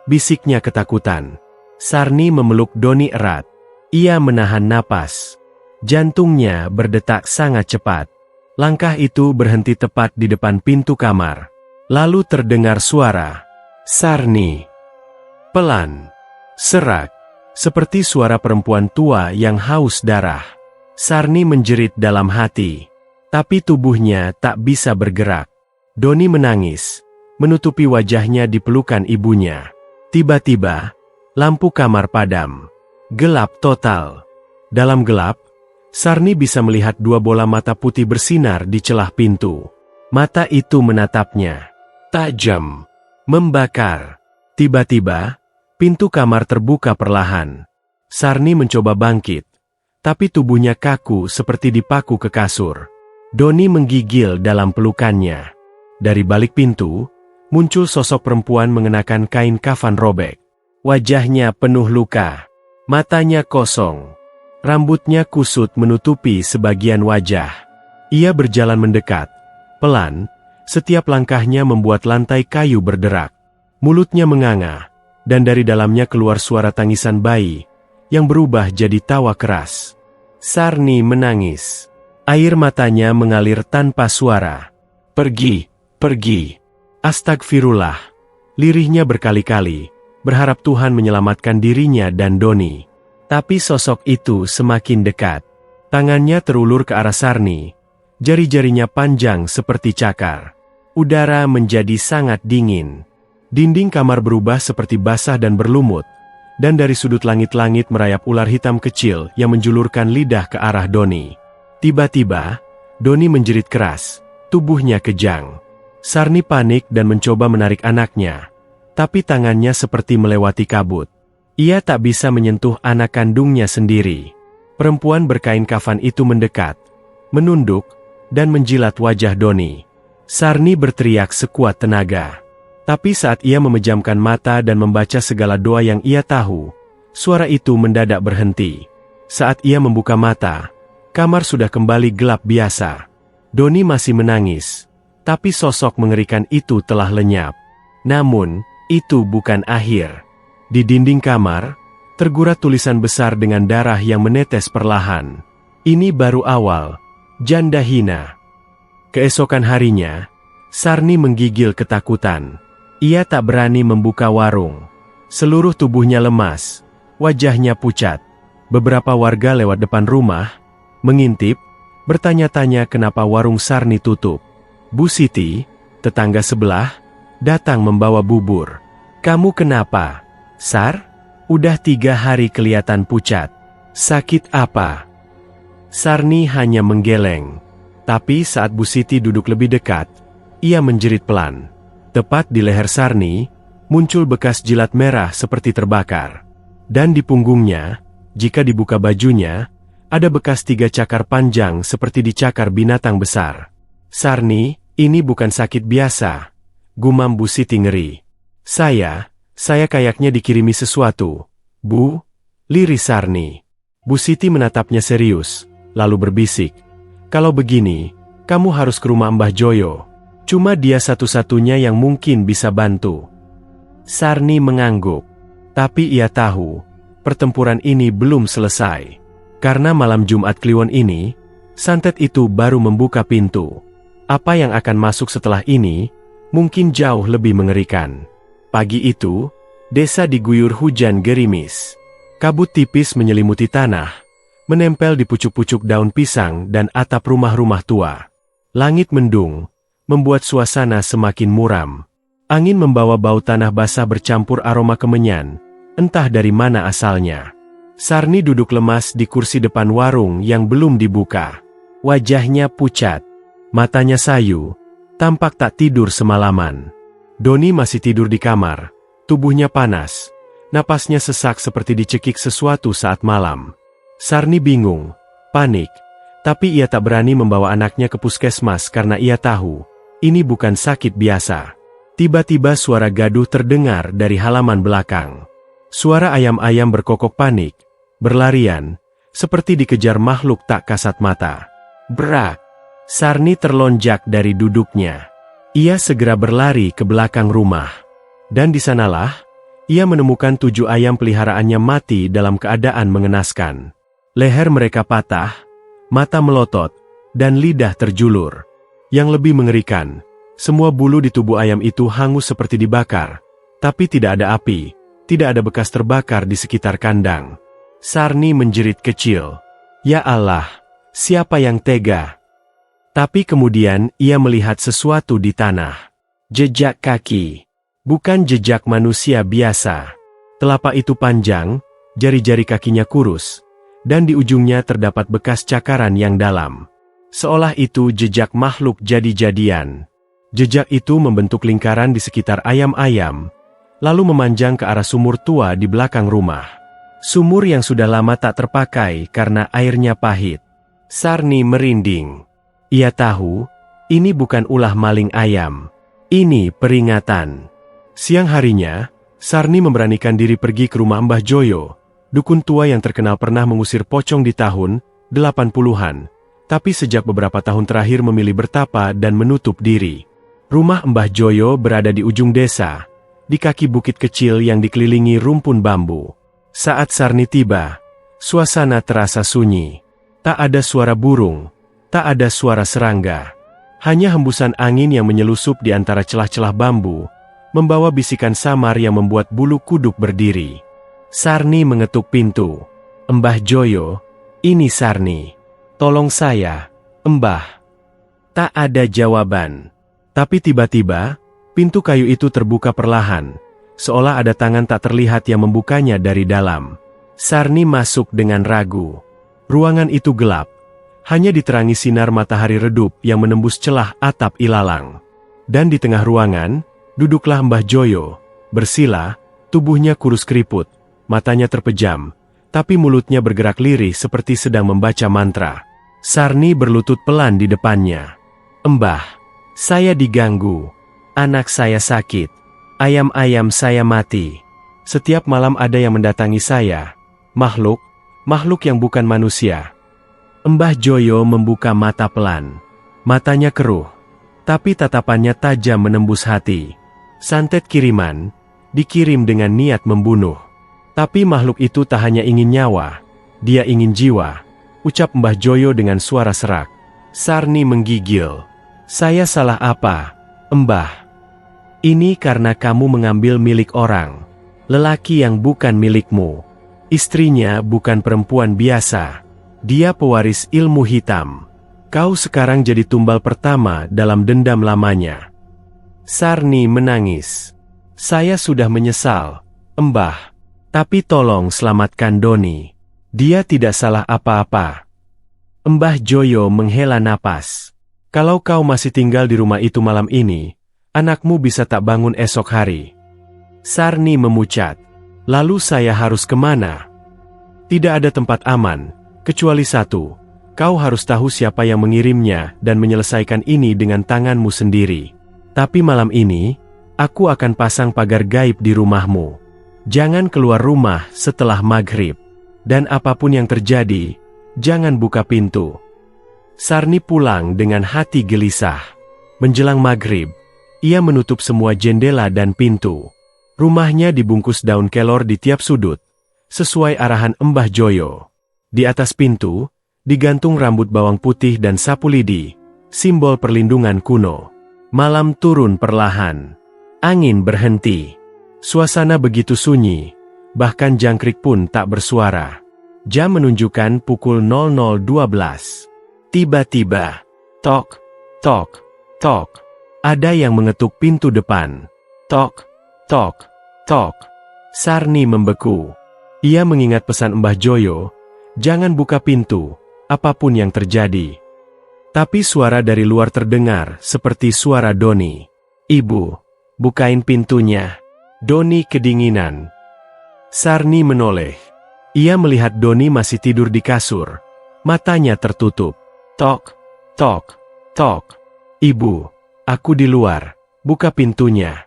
Speaker 1: bisiknya ketakutan. Sarni memeluk Doni erat. Ia menahan napas. Jantungnya berdetak sangat cepat. Langkah itu berhenti tepat di depan pintu kamar. Lalu terdengar suara. Sarni. Pelan. Serak. Seperti suara perempuan tua yang haus darah. Sarni menjerit dalam hati. Tapi tubuhnya tak bisa bergerak. Doni menangis, menutupi wajahnya di pelukan ibunya. Tiba-tiba, lampu kamar padam. Gelap total. Dalam gelap, Sarni bisa melihat 2 bola mata putih bersinar di celah pintu. Mata itu menatapnya. Tajam. Membakar. Tiba-tiba, pintu kamar terbuka perlahan. Sarni mencoba bangkit, tapi tubuhnya kaku seperti dipaku ke kasur. Doni menggigil dalam pelukannya. Dari balik pintu, muncul sosok perempuan mengenakan kain kafan robek. Wajahnya penuh luka. Matanya kosong. Rambutnya kusut menutupi sebagian wajah. Ia berjalan mendekat. Pelan, setiap langkahnya membuat lantai kayu berderak. Mulutnya menganga, dan dari dalamnya keluar suara tangisan bayi, yang berubah jadi tawa keras. Sarni menangis. Air matanya mengalir tanpa suara. Pergi, pergi. Astagfirullah. Lirihnya berkali-kali, berharap Tuhan menyelamatkan dirinya dan Doni. Tapi sosok itu semakin dekat. Tangannya terulur ke arah Sarni. Jari-jarinya panjang seperti cakar. Udara menjadi sangat dingin. Dinding kamar berubah seperti basah dan berlumut. Dan dari sudut langit-langit merayap ular hitam kecil yang menjulurkan lidah ke arah Doni. Tiba-tiba, Doni menjerit keras. Tubuhnya kejang. Sarni panik dan mencoba menarik anaknya. Tapi tangannya seperti melewati kabut. Ia tak bisa menyentuh anak kandungnya sendiri. Perempuan berkain kafan itu mendekat, menunduk, dan menjilat wajah Doni. Sarni berteriak sekuat tenaga. Tapi saat ia memejamkan mata dan membaca segala doa yang ia tahu, suara itu mendadak berhenti. Saat ia membuka mata, kamar sudah kembali gelap biasa. Doni masih menangis, tapi sosok mengerikan itu telah lenyap. Namun, itu bukan akhir. Di dinding kamar, tergurat tulisan besar dengan darah yang menetes perlahan. Ini baru awal, janda hina. Keesokan harinya, Sarni menggigil ketakutan. Ia tak berani membuka warung. Seluruh tubuhnya lemas, wajahnya pucat. Beberapa warga lewat depan rumah, mengintip, bertanya-tanya kenapa warung Sarni tutup. Bu Siti, tetangga sebelah, datang membawa bubur. Kamu kenapa, Sar? Udah 3 hari kelihatan pucat. Sakit apa? Sarni hanya menggeleng. Tapi saat Bu Siti duduk lebih dekat, ia menjerit pelan. Tepat di leher Sarni, muncul bekas jilat merah seperti terbakar. Dan di punggungnya, jika dibuka bajunya, ada bekas 3 cakar panjang seperti dicakar binatang besar. Sarni, ini bukan sakit biasa, gumam Bu Siti ngeri. Saya kayaknya dikirimi sesuatu, Bu, lirih Sarni. Bu Siti menatapnya serius, lalu berbisik. Kalau begini, kamu harus ke rumah Mbah Joyo. Cuma dia satu-satunya yang mungkin bisa bantu. Sarni mengangguk. Tapi ia tahu, pertempuran ini belum selesai. Karena malam Jumat Kliwon ini, santet itu baru membuka pintu. Apa yang akan masuk setelah ini, mungkin jauh lebih mengerikan. Pagi itu, desa diguyur hujan gerimis. Kabut tipis menyelimuti tanah, menempel di pucuk-pucuk daun pisang dan atap rumah-rumah tua. Langit mendung, membuat suasana semakin muram. Angin membawa bau tanah basah bercampur aroma kemenyan, entah dari mana asalnya. Sarni duduk lemas di kursi depan warung yang belum dibuka. Wajahnya pucat, matanya sayu, tampak tak tidur semalaman. Doni masih tidur di kamar, tubuhnya panas, napasnya sesak seperti dicekik sesuatu saat malam. Sarni bingung, panik, tapi ia tak berani membawa anaknya ke puskesmas karena ia tahu, ini bukan sakit biasa. Tiba-tiba suara gaduh terdengar dari halaman belakang. Suara ayam-ayam berkokok panik, berlarian, seperti dikejar makhluk tak kasat mata. Brak! Sarni terlonjak dari duduknya. Ia segera berlari ke belakang rumah. Dan di sanalah, ia menemukan 7 ayam peliharaannya mati dalam keadaan mengenaskan. Leher mereka patah, mata melotot, dan lidah terjulur. Yang lebih mengerikan, semua bulu di tubuh ayam itu hangus seperti dibakar, tapi tidak ada api, tidak ada bekas terbakar di sekitar kandang. Sarni menjerit kecil. Ya Allah, siapa yang tega? Tapi kemudian ia melihat sesuatu di tanah. Jejak kaki. Bukan jejak manusia biasa. Telapak itu panjang, jari-jari kakinya kurus, dan di ujungnya terdapat bekas cakaran yang dalam. Seolah itu jejak makhluk jadi-jadian. Jejak itu membentuk lingkaran di sekitar ayam-ayam, lalu memanjang ke arah sumur tua di belakang rumah. Sumur yang sudah lama tak terpakai karena airnya pahit. Sarni merinding. Ia tahu, ini bukan ulah maling ayam. Ini peringatan. Siang harinya, Sarni memberanikan diri pergi ke rumah Mbah Joyo, dukun tua yang terkenal pernah mengusir pocong di tahun 80-an, tapi sejak beberapa tahun terakhir memilih bertapa dan menutup diri. Rumah Mbah Joyo berada di ujung desa, di kaki bukit kecil yang dikelilingi rumpun bambu. Saat Sarni tiba, suasana terasa sunyi. Tak ada suara burung, tak ada suara serangga. Hanya hembusan angin yang menyelusup di antara celah-celah bambu, membawa bisikan samar yang membuat bulu kuduk berdiri. Sarni mengetuk pintu. "Mbah Joyo, ini Sarni. Tolong saya, Mbah." Tak ada jawaban. Tapi tiba-tiba, pintu kayu itu terbuka perlahan, seolah ada tangan tak terlihat yang membukanya dari dalam. Sarni masuk dengan ragu. Ruangan itu gelap, hanya diterangi sinar matahari redup yang menembus celah atap ilalang. Dan di tengah ruangan, duduklah Mbah Joyo, bersila, tubuhnya kurus keriput, matanya terpejam, tapi mulutnya bergerak lirih seperti sedang membaca mantra. Sarni berlutut pelan di depannya. "Mbah, saya diganggu. Anak saya sakit. Ayam-ayam saya mati. Setiap malam ada yang mendatangi saya. Makhluk yang bukan manusia." Mbah Joyo membuka mata pelan. Matanya keruh, tapi tatapannya tajam menembus hati. Santet kiriman, dikirim dengan niat membunuh. Tapi makhluk itu tak hanya ingin nyawa, dia ingin jiwa, ucap Mbah Joyo dengan suara serak. Sarni menggigil. "Saya salah apa, Mbah?" "Ini karena kamu mengambil milik orang. Lelaki yang bukan milikmu. Istrinya bukan perempuan biasa. Dia pewaris ilmu hitam. Kau sekarang jadi tumbal pertama dalam dendam lamanya." Sarni menangis. "Saya sudah menyesal, Mbah. Tapi tolong selamatkan Doni. Dia tidak salah apa-apa." Mbah Joyo menghela napas. "Kalau kau masih tinggal di rumah itu malam ini, anakmu bisa tak bangun esok hari." Sarni memucat. "Lalu saya harus kemana?" "Tidak ada tempat aman, kecuali satu. Kau harus tahu siapa yang mengirimnya dan menyelesaikan ini dengan tanganmu sendiri. Tapi malam ini, aku akan pasang pagar gaib di rumahmu. Jangan keluar rumah setelah maghrib. Dan apapun yang terjadi, jangan buka pintu." Sarni pulang dengan hati gelisah. Menjelang maghrib, ia menutup semua jendela dan pintu. Rumahnya dibungkus daun kelor di tiap sudut, sesuai arahan Mbah Joyo. Di atas pintu, digantung rambut bawang putih dan sapu lidi, simbol perlindungan kuno. Malam turun perlahan. Angin berhenti. Suasana begitu sunyi, bahkan jangkrik pun tak bersuara. Jam menunjukkan pukul 00.12. Tiba-tiba, tok, tok, tok. Ada yang mengetuk pintu depan. Tok, tok, tok. Sarni membeku. Ia mengingat pesan Mbah Joyo, jangan buka pintu, apapun yang terjadi. Tapi suara dari luar terdengar seperti suara Doni. "Ibu, bukain pintunya." Doni kedinginan. Sarni menoleh. Ia melihat Doni masih tidur di kasur. Matanya tertutup. Tok, tok, tok. "Ibu, aku di luar, buka pintunya."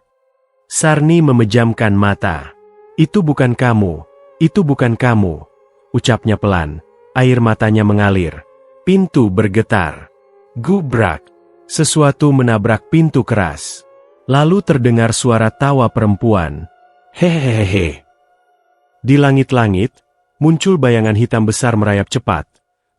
Speaker 1: Sarni memejamkan mata. "Itu bukan kamu, itu bukan kamu," ucapnya pelan. Air matanya mengalir. Pintu bergetar. Gubrak. Sesuatu menabrak pintu keras. Lalu terdengar suara tawa perempuan. "Hehehehe." Di langit-langit, muncul bayangan hitam besar merayap cepat,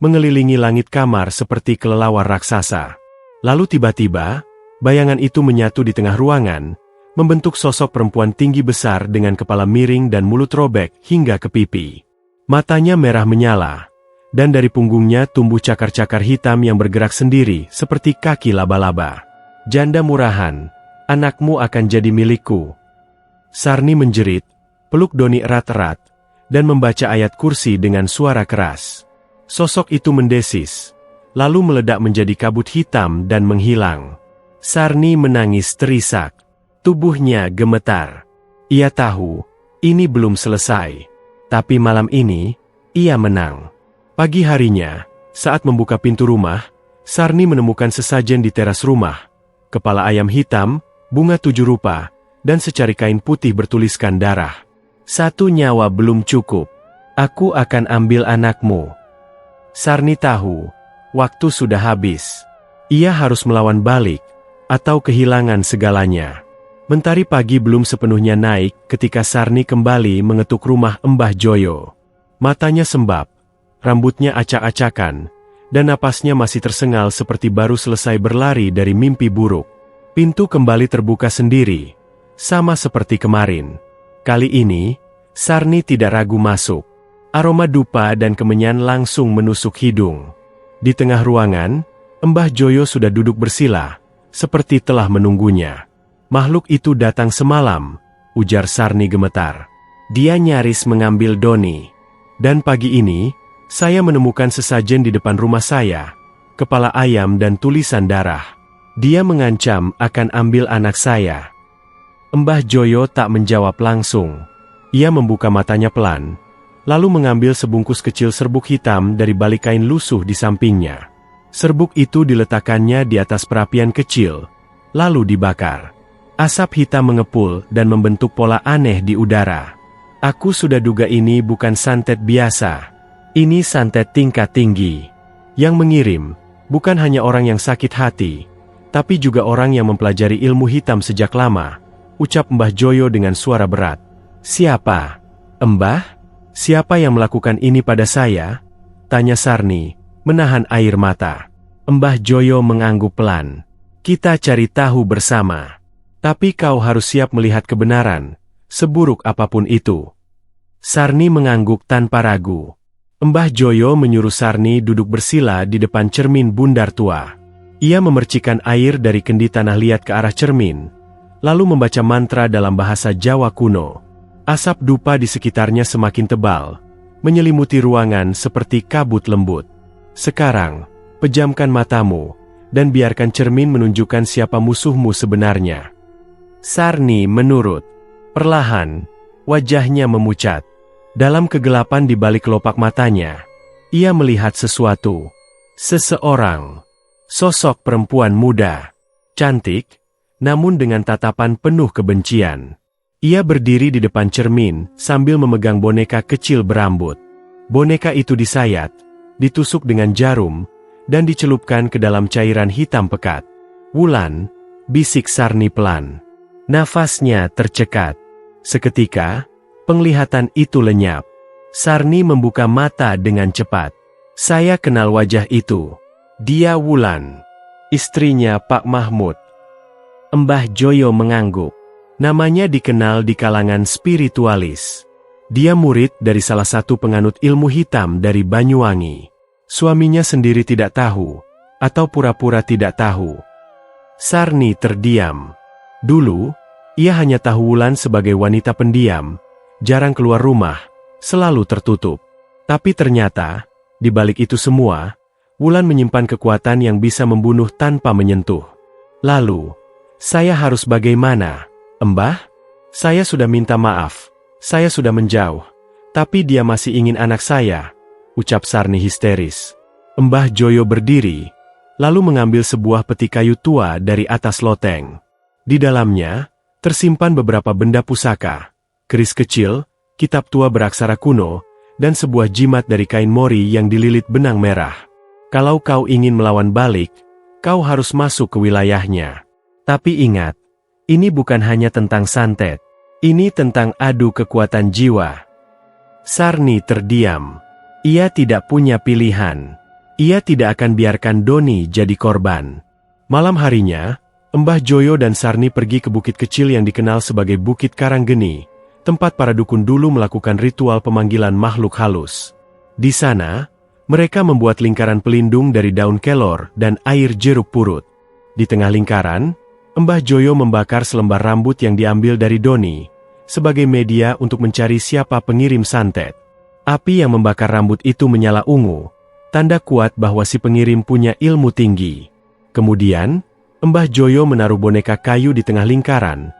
Speaker 1: mengelilingi langit kamar seperti kelelawar raksasa. Lalu tiba-tiba, bayangan itu menyatu di tengah ruangan, membentuk sosok perempuan tinggi besar dengan kepala miring dan mulut robek hingga ke pipi. Matanya merah menyala, dan dari punggungnya tumbuh cakar-cakar hitam yang bergerak sendiri seperti kaki laba-laba. "Janda murahan, anakmu akan jadi milikku." Sarni menjerit, peluk Doni erat-erat, dan membaca ayat kursi dengan suara keras. Sosok itu mendesis, lalu meledak menjadi kabut hitam dan menghilang. Sarni menangis terisak. Tubuhnya gemetar. Ia tahu, ini belum selesai. Tapi malam ini, ia menang. Pagi harinya, saat membuka pintu rumah, Sarni menemukan sesajen di teras rumah. Kepala ayam hitam, bunga 7 rupa, dan secari kain putih bertuliskan darah. "Satu nyawa belum cukup. Aku akan ambil anakmu." Sarni tahu, waktu sudah habis. Ia harus melawan balik, atau kehilangan segalanya. Mentari pagi belum sepenuhnya naik ketika Sarni kembali mengetuk rumah Mbah Joyo. Matanya sembab, rambutnya acak-acakan, dan napasnya masih tersengal seperti baru selesai berlari dari mimpi buruk. Pintu kembali terbuka sendiri, sama seperti kemarin. Kali ini, Sarni tidak ragu masuk. Aroma dupa dan kemenyan langsung menusuk hidung. Di tengah ruangan, Mbah Joyo sudah duduk bersila, seperti telah menunggunya. "Makhluk itu datang semalam," ujar Sarni gemetar. "Dia nyaris mengambil Doni. Dan pagi ini, saya menemukan sesajen di depan rumah saya, kepala ayam dan tulisan darah. Dia mengancam akan ambil anak saya." Mbah Joyo tak menjawab langsung. Ia membuka matanya pelan, lalu mengambil sebungkus kecil serbuk hitam dari balik kain lusuh di sampingnya. Serbuk itu diletakkannya di atas perapian kecil, lalu dibakar. Asap hitam mengepul dan membentuk pola aneh di udara. "Aku sudah duga ini bukan santet biasa. Ini santet tingkat tinggi. Yang mengirim, bukan hanya orang yang sakit hati, tapi juga orang yang mempelajari ilmu hitam sejak lama," ucap Mbah Joyo dengan suara berat. "Siapa? Mbah? Siapa yang melakukan ini pada saya?" tanya Sarni, menahan air mata. Mbah Joyo mengangguk pelan. "Kita cari tahu bersama. Tapi kau harus siap melihat kebenaran, seburuk apapun itu." Sarni mengangguk tanpa ragu. Mbah Joyo menyuruh Sarni duduk bersila di depan cermin bundar tua. Ia memercikan air dari kendi tanah liat ke arah cermin, lalu membaca mantra dalam bahasa Jawa kuno. Asap dupa di sekitarnya semakin tebal, menyelimuti ruangan seperti kabut lembut. "Sekarang, pejamkan matamu, dan biarkan cermin menunjukkan siapa musuhmu sebenarnya." Sarni menurut. Perlahan, wajahnya memucat. Dalam kegelapan di balik kelopak matanya, ia melihat sesuatu. Seseorang. Sosok perempuan muda. Cantik, namun dengan tatapan penuh kebencian. Ia berdiri di depan cermin sambil memegang boneka kecil berambut. Boneka itu disayat, ditusuk dengan jarum, dan dicelupkan ke dalam cairan hitam pekat. "Wulan," bisik Sarni pelan. Nafasnya tercekat. Seketika, penglihatan itu lenyap. Sarni membuka mata dengan cepat. "Saya kenal wajah itu. Dia Wulan, istrinya Pak Mahmud." Mbah Joyo mengangguk. Namanya dikenal di kalangan spiritualis. Dia murid dari salah satu penganut ilmu hitam dari Banyuwangi. Suaminya sendiri tidak tahu, atau pura-pura tidak tahu. Sarni terdiam. Dulu, ia hanya tahu Wulan sebagai wanita pendiam, jarang keluar rumah, selalu tertutup. Tapi ternyata, di balik itu semua, Wulan menyimpan kekuatan yang bisa membunuh tanpa menyentuh. "Lalu, saya harus bagaimana, Mbah? Saya sudah minta maaf, saya sudah menjauh, tapi dia masih ingin anak saya," ucap Sarni histeris. Mbah Joyo berdiri, lalu mengambil sebuah peti kayu tua dari atas loteng. Di dalamnya, tersimpan beberapa benda pusaka, keris kecil, kitab tua beraksara kuno, dan sebuah jimat dari kain mori yang dililit benang merah. "Kalau kau ingin melawan balik, kau harus masuk ke wilayahnya. Tapi ingat, ini bukan hanya tentang santet. Ini tentang adu kekuatan jiwa." Sarni terdiam. Ia tidak punya pilihan. Ia tidak akan biarkan Doni jadi korban. Malam harinya, Mbah Joyo dan Sarni pergi ke bukit kecil yang dikenal sebagai Bukit Karanggeni, tempat para dukun dulu melakukan ritual pemanggilan makhluk halus. Di sana, mereka membuat lingkaran pelindung dari daun kelor dan air jeruk purut. Di tengah lingkaran, Mbah Joyo membakar selembar rambut yang diambil dari Doni, sebagai media untuk mencari siapa pengirim santet. Api yang membakar rambut itu menyala ungu, tanda kuat bahwa si pengirim punya ilmu tinggi. Kemudian, Mbah Joyo menaruh boneka kayu di tengah lingkaran,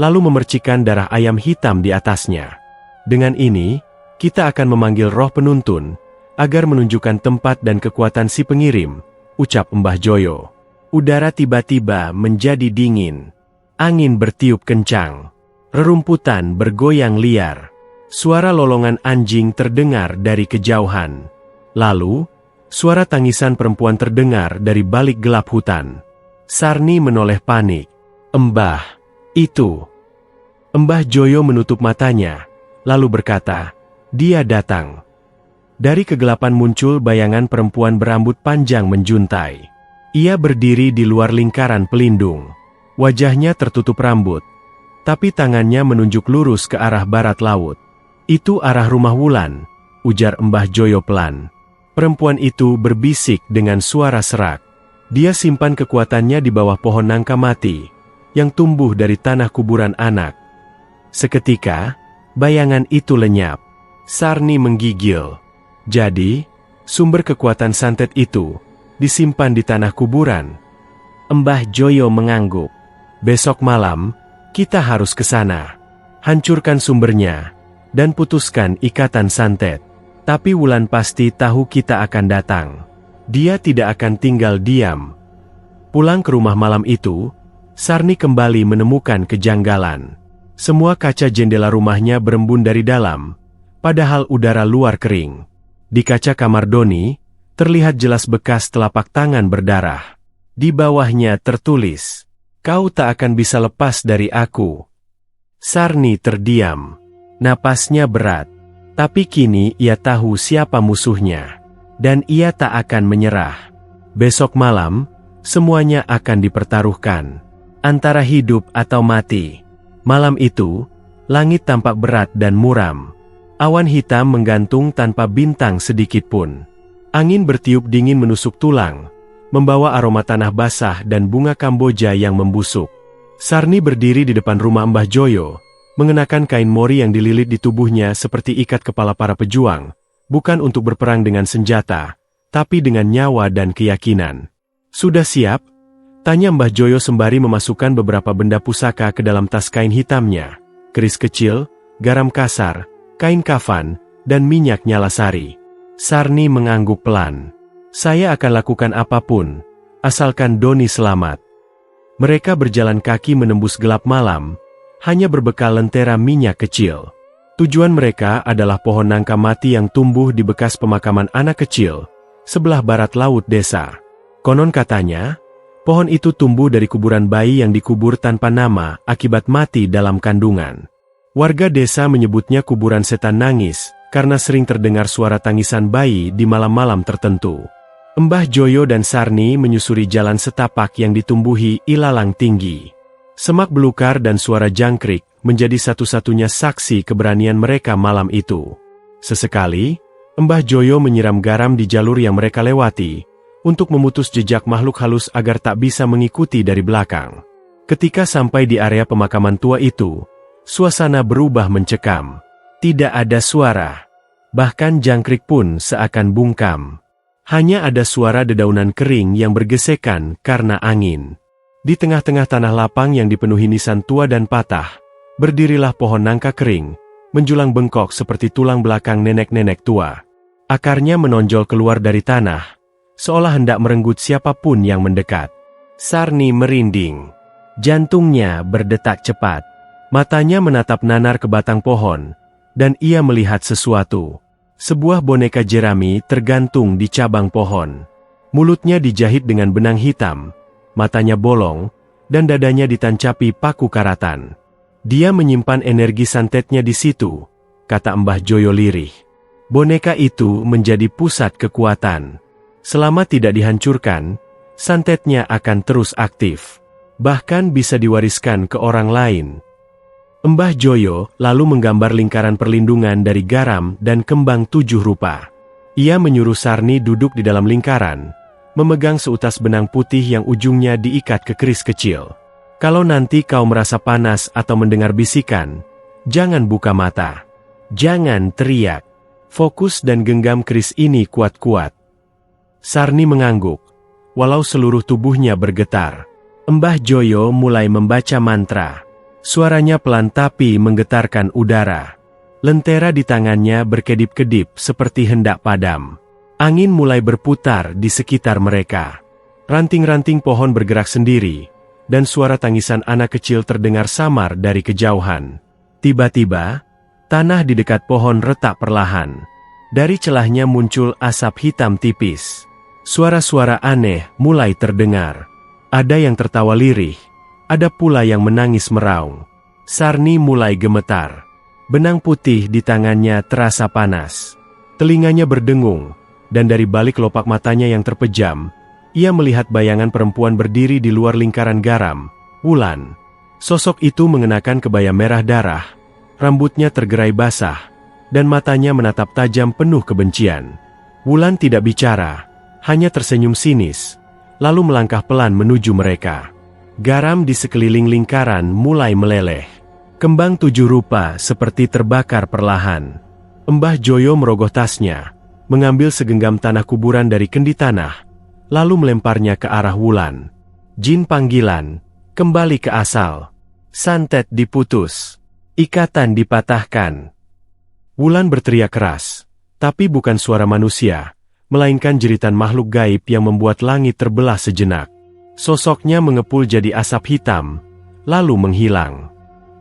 Speaker 1: lalu memercikan darah ayam hitam di atasnya. "Dengan ini, kita akan memanggil roh penuntun, agar menunjukkan tempat dan kekuatan si pengirim," ucap Mbah Joyo. Udara tiba-tiba menjadi dingin. Angin bertiup kencang. Rerumputan bergoyang liar. Suara lolongan anjing terdengar dari kejauhan. Lalu, suara tangisan perempuan terdengar dari balik gelap hutan. Sarni menoleh panik. "Mbah, itu." Mbah Joyo menutup matanya, lalu berkata, "Dia datang." Dari kegelapan muncul bayangan perempuan berambut panjang menjuntai. Ia berdiri di luar lingkaran pelindung. Wajahnya tertutup rambut, tapi tangannya menunjuk lurus ke arah barat laut. "Itu arah rumah Wulan," ujar Mbah Joyo pelan. Perempuan itu berbisik dengan suara serak. Dia simpan kekuatannya di bawah pohon nangka mati, yang tumbuh dari tanah kuburan anak. Seketika, bayangan itu lenyap. Sarni menggigil. Jadi, sumber kekuatan santet itu disimpan di tanah kuburan. Mbah Joyo mengangguk. "Besok malam, kita harus ke sana. Hancurkan sumbernya, dan putuskan ikatan santet. Tapi Wulan pasti tahu kita akan datang. Dia tidak akan tinggal diam." Pulang ke rumah malam itu, Sarni kembali menemukan kejanggalan. Semua kaca jendela rumahnya berembun dari dalam, padahal udara luar kering. Di kaca kamar Doni, terlihat jelas bekas telapak tangan berdarah. Di bawahnya tertulis, "Kau tak akan bisa lepas dari aku." Sarni terdiam. Napasnya berat. Tapi kini ia tahu siapa musuhnya. Dan ia tak akan menyerah. Besok malam, semuanya akan dipertaruhkan. Antara hidup atau mati. Malam itu, langit tampak berat dan muram. Awan hitam menggantung tanpa bintang sedikit pun. Angin bertiup dingin menusuk tulang, membawa aroma tanah basah dan bunga Kamboja yang membusuk. Sarni berdiri di depan rumah Mbah Joyo, mengenakan kain mori yang dililit di tubuhnya seperti ikat kepala para pejuang, bukan untuk berperang dengan senjata, tapi dengan nyawa dan keyakinan. "Sudah siap?" tanya Mbah Joyo sembari memasukkan beberapa benda pusaka ke dalam tas kain hitamnya. Keris kecil, garam kasar, kain kafan, dan minyak nyala sari. Sarni mengangguk pelan. "Saya akan lakukan apapun, asalkan Doni selamat." Mereka berjalan kaki menembus gelap malam, hanya berbekal lentera minyak kecil. Tujuan mereka adalah pohon nangka mati yang tumbuh di bekas pemakaman anak kecil, sebelah barat laut desa. Konon katanya, pohon itu tumbuh dari kuburan bayi yang dikubur tanpa nama akibat mati dalam kandungan. Warga desa menyebutnya kuburan setan nangis, karena sering terdengar suara tangisan bayi di malam-malam tertentu. Mbah Joyo dan Sarni menyusuri jalan setapak yang ditumbuhi ilalang tinggi. Semak belukar dan suara jangkrik menjadi satu-satunya saksi keberanian mereka malam itu. Sesekali, Mbah Joyo menyiram garam di jalur yang mereka lewati, untuk memutus jejak makhluk halus agar tak bisa mengikuti dari belakang. Ketika sampai di area pemakaman tua itu, suasana berubah mencekam. Tidak ada suara. Bahkan jangkrik pun seakan bungkam. Hanya ada suara dedaunan kering yang bergesekan karena angin. Di tengah-tengah tanah lapang yang dipenuhi nisan tua dan patah, berdirilah pohon nangka kering, menjulang bengkok seperti tulang belakang nenek-nenek tua. Akarnya menonjol keluar dari tanah, seolah hendak merenggut siapapun yang mendekat. Sarni merinding. Jantungnya berdetak cepat. Matanya menatap nanar ke batang pohon, dan ia melihat sesuatu. Sebuah boneka jerami tergantung di cabang pohon. Mulutnya dijahit dengan benang hitam, matanya bolong, dan dadanya ditancapi paku karatan. "Dia menyimpan energi santetnya di situ," kata Mbah Joyo lirih. "Boneka itu menjadi pusat kekuatan. Selama tidak dihancurkan, santetnya akan terus aktif. Bahkan bisa diwariskan ke orang lain." Mbah Joyo lalu menggambar lingkaran perlindungan dari garam dan kembang 7 rupa. Ia menyuruh Sarni duduk di dalam lingkaran, memegang seutas benang putih yang ujungnya diikat ke keris kecil. "Kalau nanti kau merasa panas atau mendengar bisikan, jangan buka mata. Jangan teriak. Fokus dan genggam keris ini kuat-kuat." Sarni mengangguk, walau seluruh tubuhnya bergetar. Mbah Joyo mulai membaca mantra. Suaranya pelan tapi menggetarkan udara. Lentera di tangannya berkedip-kedip seperti hendak padam. Angin mulai berputar di sekitar mereka. Ranting-ranting pohon bergerak sendiri, dan suara tangisan anak kecil terdengar samar dari kejauhan. Tiba-tiba, tanah di dekat pohon retak perlahan. Dari celahnya muncul asap hitam tipis. Suara-suara aneh mulai terdengar. Ada yang tertawa lirih, ada pula yang menangis meraung. Sarni mulai gemetar. Benang putih di tangannya terasa panas. Telinganya berdengung, dan dari balik kelopak matanya yang terpejam, ia melihat bayangan perempuan berdiri di luar lingkaran garam, Wulan. Sosok itu mengenakan kebaya merah darah, rambutnya tergerai basah, dan matanya menatap tajam penuh kebencian. Wulan tidak bicara, hanya tersenyum sinis, lalu melangkah pelan menuju mereka. Garam di sekeliling lingkaran mulai meleleh. Kembang 7 rupa seperti terbakar perlahan. Mbah Joyo merogoh tasnya, mengambil segenggam tanah kuburan dari kendi tanah, lalu melemparnya ke arah Wulan. Jin panggilan, kembali ke asal. Santet diputus. Ikatan dipatahkan. Wulan berteriak keras, tapi bukan suara manusia, melainkan jeritan makhluk gaib yang membuat langit terbelah sejenak. Sosoknya mengepul jadi asap hitam, lalu menghilang.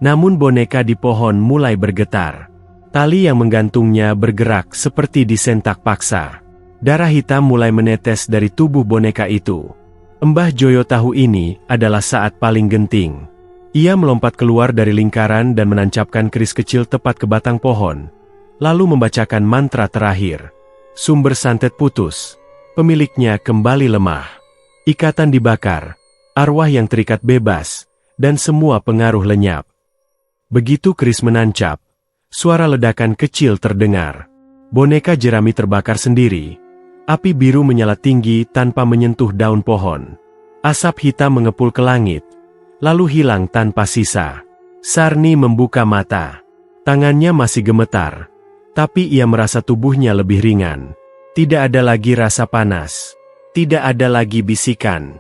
Speaker 1: Namun boneka di pohon mulai bergetar. Tali yang menggantungnya bergerak seperti disentak paksa. Darah hitam mulai menetes dari tubuh boneka itu. Mbah Joyo tahu ini adalah saat paling genting. Ia melompat keluar dari lingkaran dan menancapkan keris kecil tepat ke batang pohon, lalu membacakan mantra terakhir. Sumber santet putus. Pemiliknya kembali lemah. Ikatan dibakar. Arwah yang terikat bebas. Dan semua pengaruh lenyap. Begitu keris menancap, suara ledakan kecil terdengar. Boneka jerami terbakar sendiri. Api biru menyala tinggi tanpa menyentuh daun pohon. Asap hitam mengepul ke langit, lalu hilang tanpa sisa. Sarni membuka mata. Tangannya masih gemetar, tapi ia merasa tubuhnya lebih ringan. Tidak ada lagi rasa panas. Tidak ada lagi bisikan.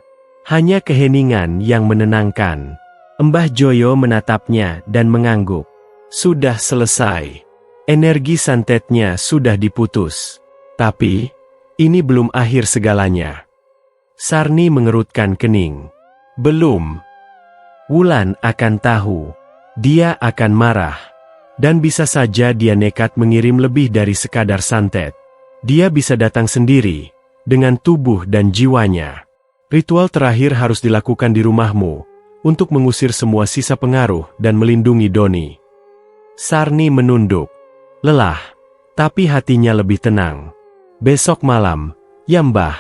Speaker 1: Hanya keheningan yang menenangkan. Mbah Joyo menatapnya dan mengangguk. Sudah selesai. Energi santetnya sudah diputus. Tapi, ini belum akhir segalanya. Sarni mengerutkan kening. Belum. Wulan akan tahu. Dia akan marah. Dan bisa saja dia nekat mengirim lebih dari sekadar santet. Dia bisa datang sendiri, dengan tubuh dan jiwanya. Ritual terakhir harus dilakukan di rumahmu, untuk mengusir semua sisa pengaruh dan melindungi Doni. Sarni menunduk. Lelah, tapi hatinya lebih tenang. Besok malam, ya Mbah,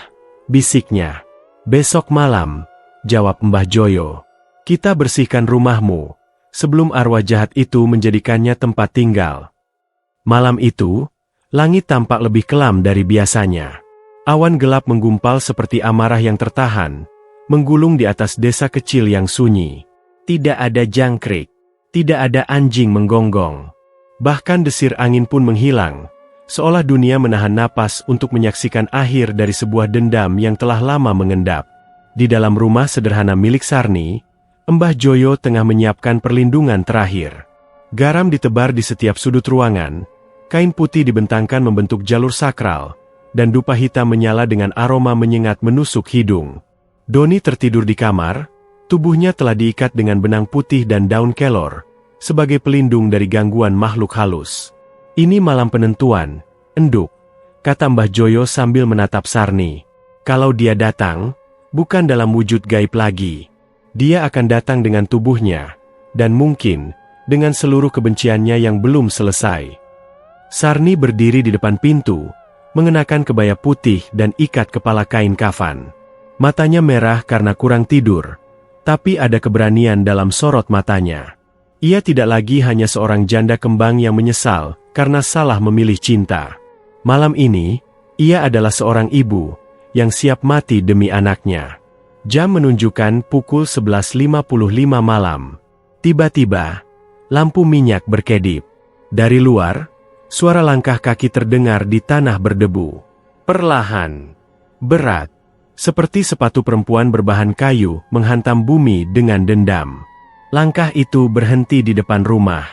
Speaker 1: bisiknya. Besok malam, jawab Mbah Joyo. Kita bersihkan rumahmu, sebelum arwah jahat itu menjadikannya tempat tinggal. Malam itu, langit tampak lebih kelam dari biasanya. Awan gelap menggumpal seperti amarah yang tertahan, menggulung di atas desa kecil yang sunyi. Tidak ada jangkrik, tidak ada anjing menggonggong. Bahkan desir angin pun menghilang, seolah dunia menahan napas untuk menyaksikan akhir dari sebuah dendam yang telah lama mengendap. Di dalam rumah sederhana milik Sarni, Mbah Joyo tengah menyiapkan perlindungan terakhir. Garam ditebar di setiap sudut ruangan, kain putih dibentangkan membentuk jalur sakral, dan dupa hitam menyala dengan aroma menyengat menusuk hidung. Doni tertidur di kamar, tubuhnya telah diikat dengan benang putih dan daun kelor, sebagai pelindung dari gangguan makhluk halus. Ini malam penentuan, enduk, kata Mbah Joyo sambil menatap Sarni. Kalau dia datang, bukan dalam wujud gaib lagi. Dia akan datang dengan tubuhnya, dan mungkin, dengan seluruh kebenciannya yang belum selesai. Sarni berdiri di depan pintu, mengenakan kebaya putih dan ikat kepala kain kafan. Matanya merah karena kurang tidur, tapi ada keberanian dalam sorot matanya. Ia tidak lagi hanya seorang janda kembang yang menyesal karena salah memilih cinta. Malam ini, ia adalah seorang ibu yang siap mati demi anaknya. Jam menunjukkan pukul 11.55 malam. Tiba-tiba, lampu minyak berkedip. Dari luar, suara langkah kaki terdengar di tanah berdebu. Perlahan, berat, seperti sepatu perempuan berbahan kayu menghantam bumi dengan dendam. Langkah itu berhenti di depan rumah.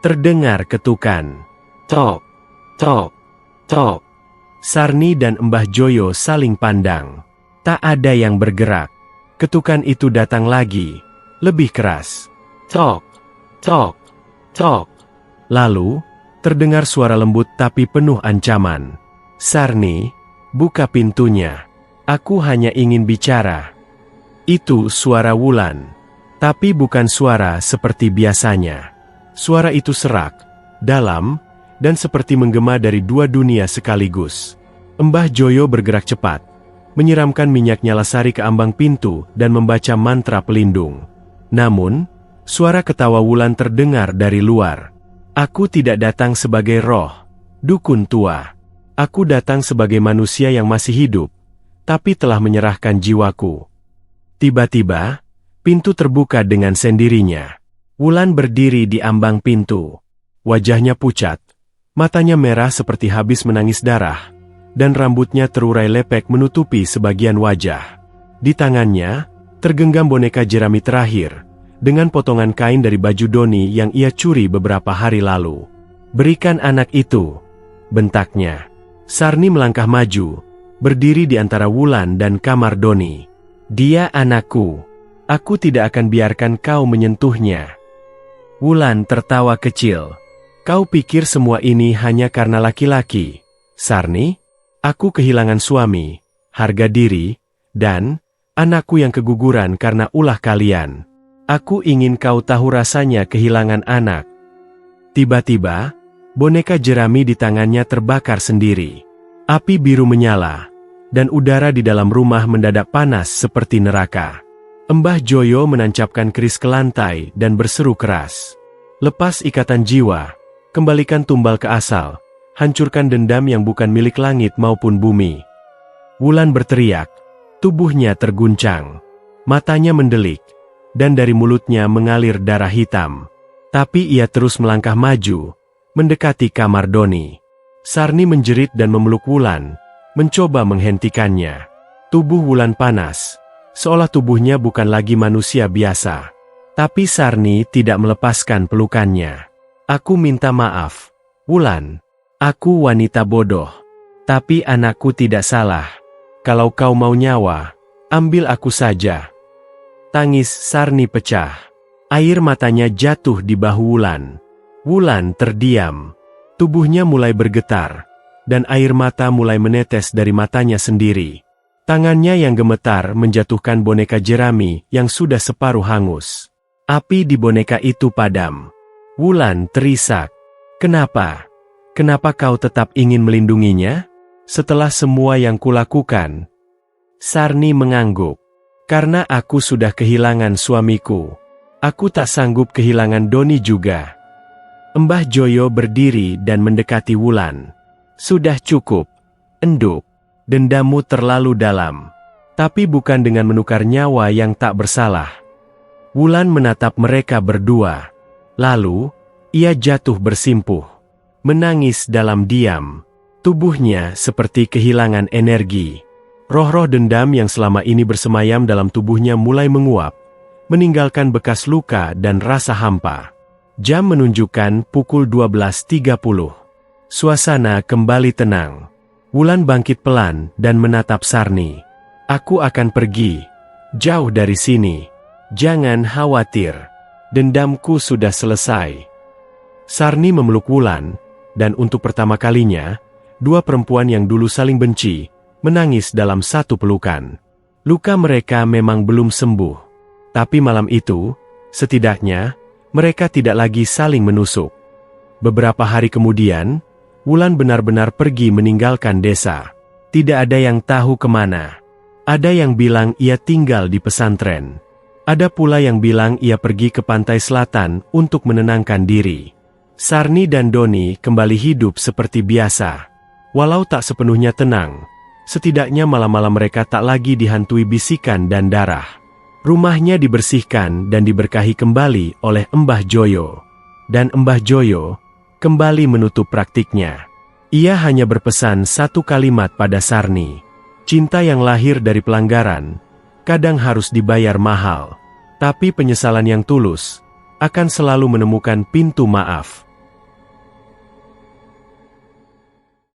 Speaker 1: Terdengar ketukan. Tok, tok, tok. Sarni dan Mbah Joyo saling pandang. Tak ada yang bergerak. Ketukan itu datang lagi, lebih keras. Tok, tok, tok. Lalu, terdengar suara lembut tapi penuh ancaman. Sarni, buka pintunya. Aku hanya ingin bicara. Itu suara Wulan. Tapi bukan suara seperti biasanya. Suara itu serak, dalam, dan seperti menggema dari dua dunia sekaligus. Mbah Joyo bergerak cepat, menyiramkan minyak nyala sari ke ambang pintu dan membaca mantra pelindung. Namun, suara ketawa Wulan terdengar dari luar. Aku tidak datang sebagai roh, dukun tua. Aku datang sebagai manusia yang masih hidup, tapi telah menyerahkan jiwaku. Tiba-tiba, pintu terbuka dengan sendirinya. Wulan berdiri di ambang pintu. Wajahnya pucat, matanya merah seperti habis menangis darah, dan rambutnya terurai lepek menutupi sebagian wajah. Di tangannya, tergenggam boneka jerami terakhir, dengan potongan kain dari baju Doni yang ia curi beberapa hari lalu. Berikan anak itu, bentaknya. Sarni melangkah maju, berdiri di antara Wulan dan kamar Doni. Dia anakku. Aku tidak akan biarkan kau menyentuhnya. Wulan tertawa kecil. Kau pikir semua ini hanya karena laki-laki, Sarni? Aku kehilangan suami, harga diri, dan anakku yang keguguran karena ulah kalian. Aku ingin kau tahu rasanya kehilangan anak. Tiba-tiba, boneka jerami di tangannya terbakar sendiri. Api biru menyala, dan udara di dalam rumah mendadak panas seperti neraka. Mbah Joyo menancapkan keris ke lantai dan berseru keras. Lepas ikatan jiwa, kembalikan tumbal ke asal, hancurkan dendam yang bukan milik langit maupun bumi. Wulan berteriak, tubuhnya terguncang, matanya mendelik, dan dari mulutnya mengalir darah hitam. Tapi ia terus melangkah maju, mendekati kamar Doni. Sarni menjerit dan memeluk Wulan, mencoba menghentikannya. Tubuh Wulan panas, seolah tubuhnya bukan lagi manusia biasa. Tapi Sarni tidak melepaskan pelukannya. Aku minta maaf, Wulan. Aku wanita bodoh. Tapi anakku tidak salah. Kalau kau mau nyawa, ambil aku saja. Tangis Sarni pecah. Air matanya jatuh di bahu Wulan. Wulan terdiam. Tubuhnya mulai bergetar, dan air mata mulai menetes dari matanya sendiri. Tangannya yang gemetar menjatuhkan boneka jerami yang sudah separuh hangus. Api di boneka itu padam. Wulan terisak. Kenapa? Kenapa kau tetap ingin melindunginya? Setelah semua yang kulakukan? Sarni mengangguk. Karena aku sudah kehilangan suamiku. Aku tak sanggup kehilangan Doni juga. Mbah Joyo berdiri dan mendekati Wulan. Sudah cukup, enduk. Dendammu terlalu dalam. Tapi bukan dengan menukar nyawa yang tak bersalah. Wulan menatap mereka berdua. Lalu, ia jatuh bersimpuh. Menangis dalam diam. Tubuhnya seperti kehilangan energi. Roh-roh dendam yang selama ini bersemayam dalam tubuhnya mulai menguap, meninggalkan bekas luka dan rasa hampa. Jam menunjukkan pukul 12.30. Suasana kembali tenang. Wulan bangkit pelan dan menatap Sarni. Aku akan pergi. Jauh dari sini. Jangan khawatir. Dendamku sudah selesai. Sarni memeluk Wulan, dan untuk pertama kalinya, dua perempuan yang dulu saling benci, menangis dalam satu pelukan. Luka mereka memang belum sembuh. Tapi malam itu, setidaknya, mereka tidak lagi saling menusuk. Beberapa hari kemudian, Wulan benar-benar pergi meninggalkan desa. Tidak ada yang tahu kemana. Ada yang bilang ia tinggal di pesantren. Ada pula yang bilang ia pergi ke pantai selatan untuk menenangkan diri. Sarni dan Doni kembali hidup seperti biasa. Walau tak sepenuhnya tenang, setidaknya malam-malam mereka tak lagi dihantui bisikan dan darah. Rumahnya dibersihkan dan diberkahi kembali oleh Mbah Joyo. Dan Mbah Joyo kembali menutup praktiknya. Ia hanya berpesan satu kalimat pada Sarni. Cinta yang lahir dari pelanggaran, kadang harus dibayar mahal. Tapi penyesalan yang tulus, akan selalu menemukan pintu maaf.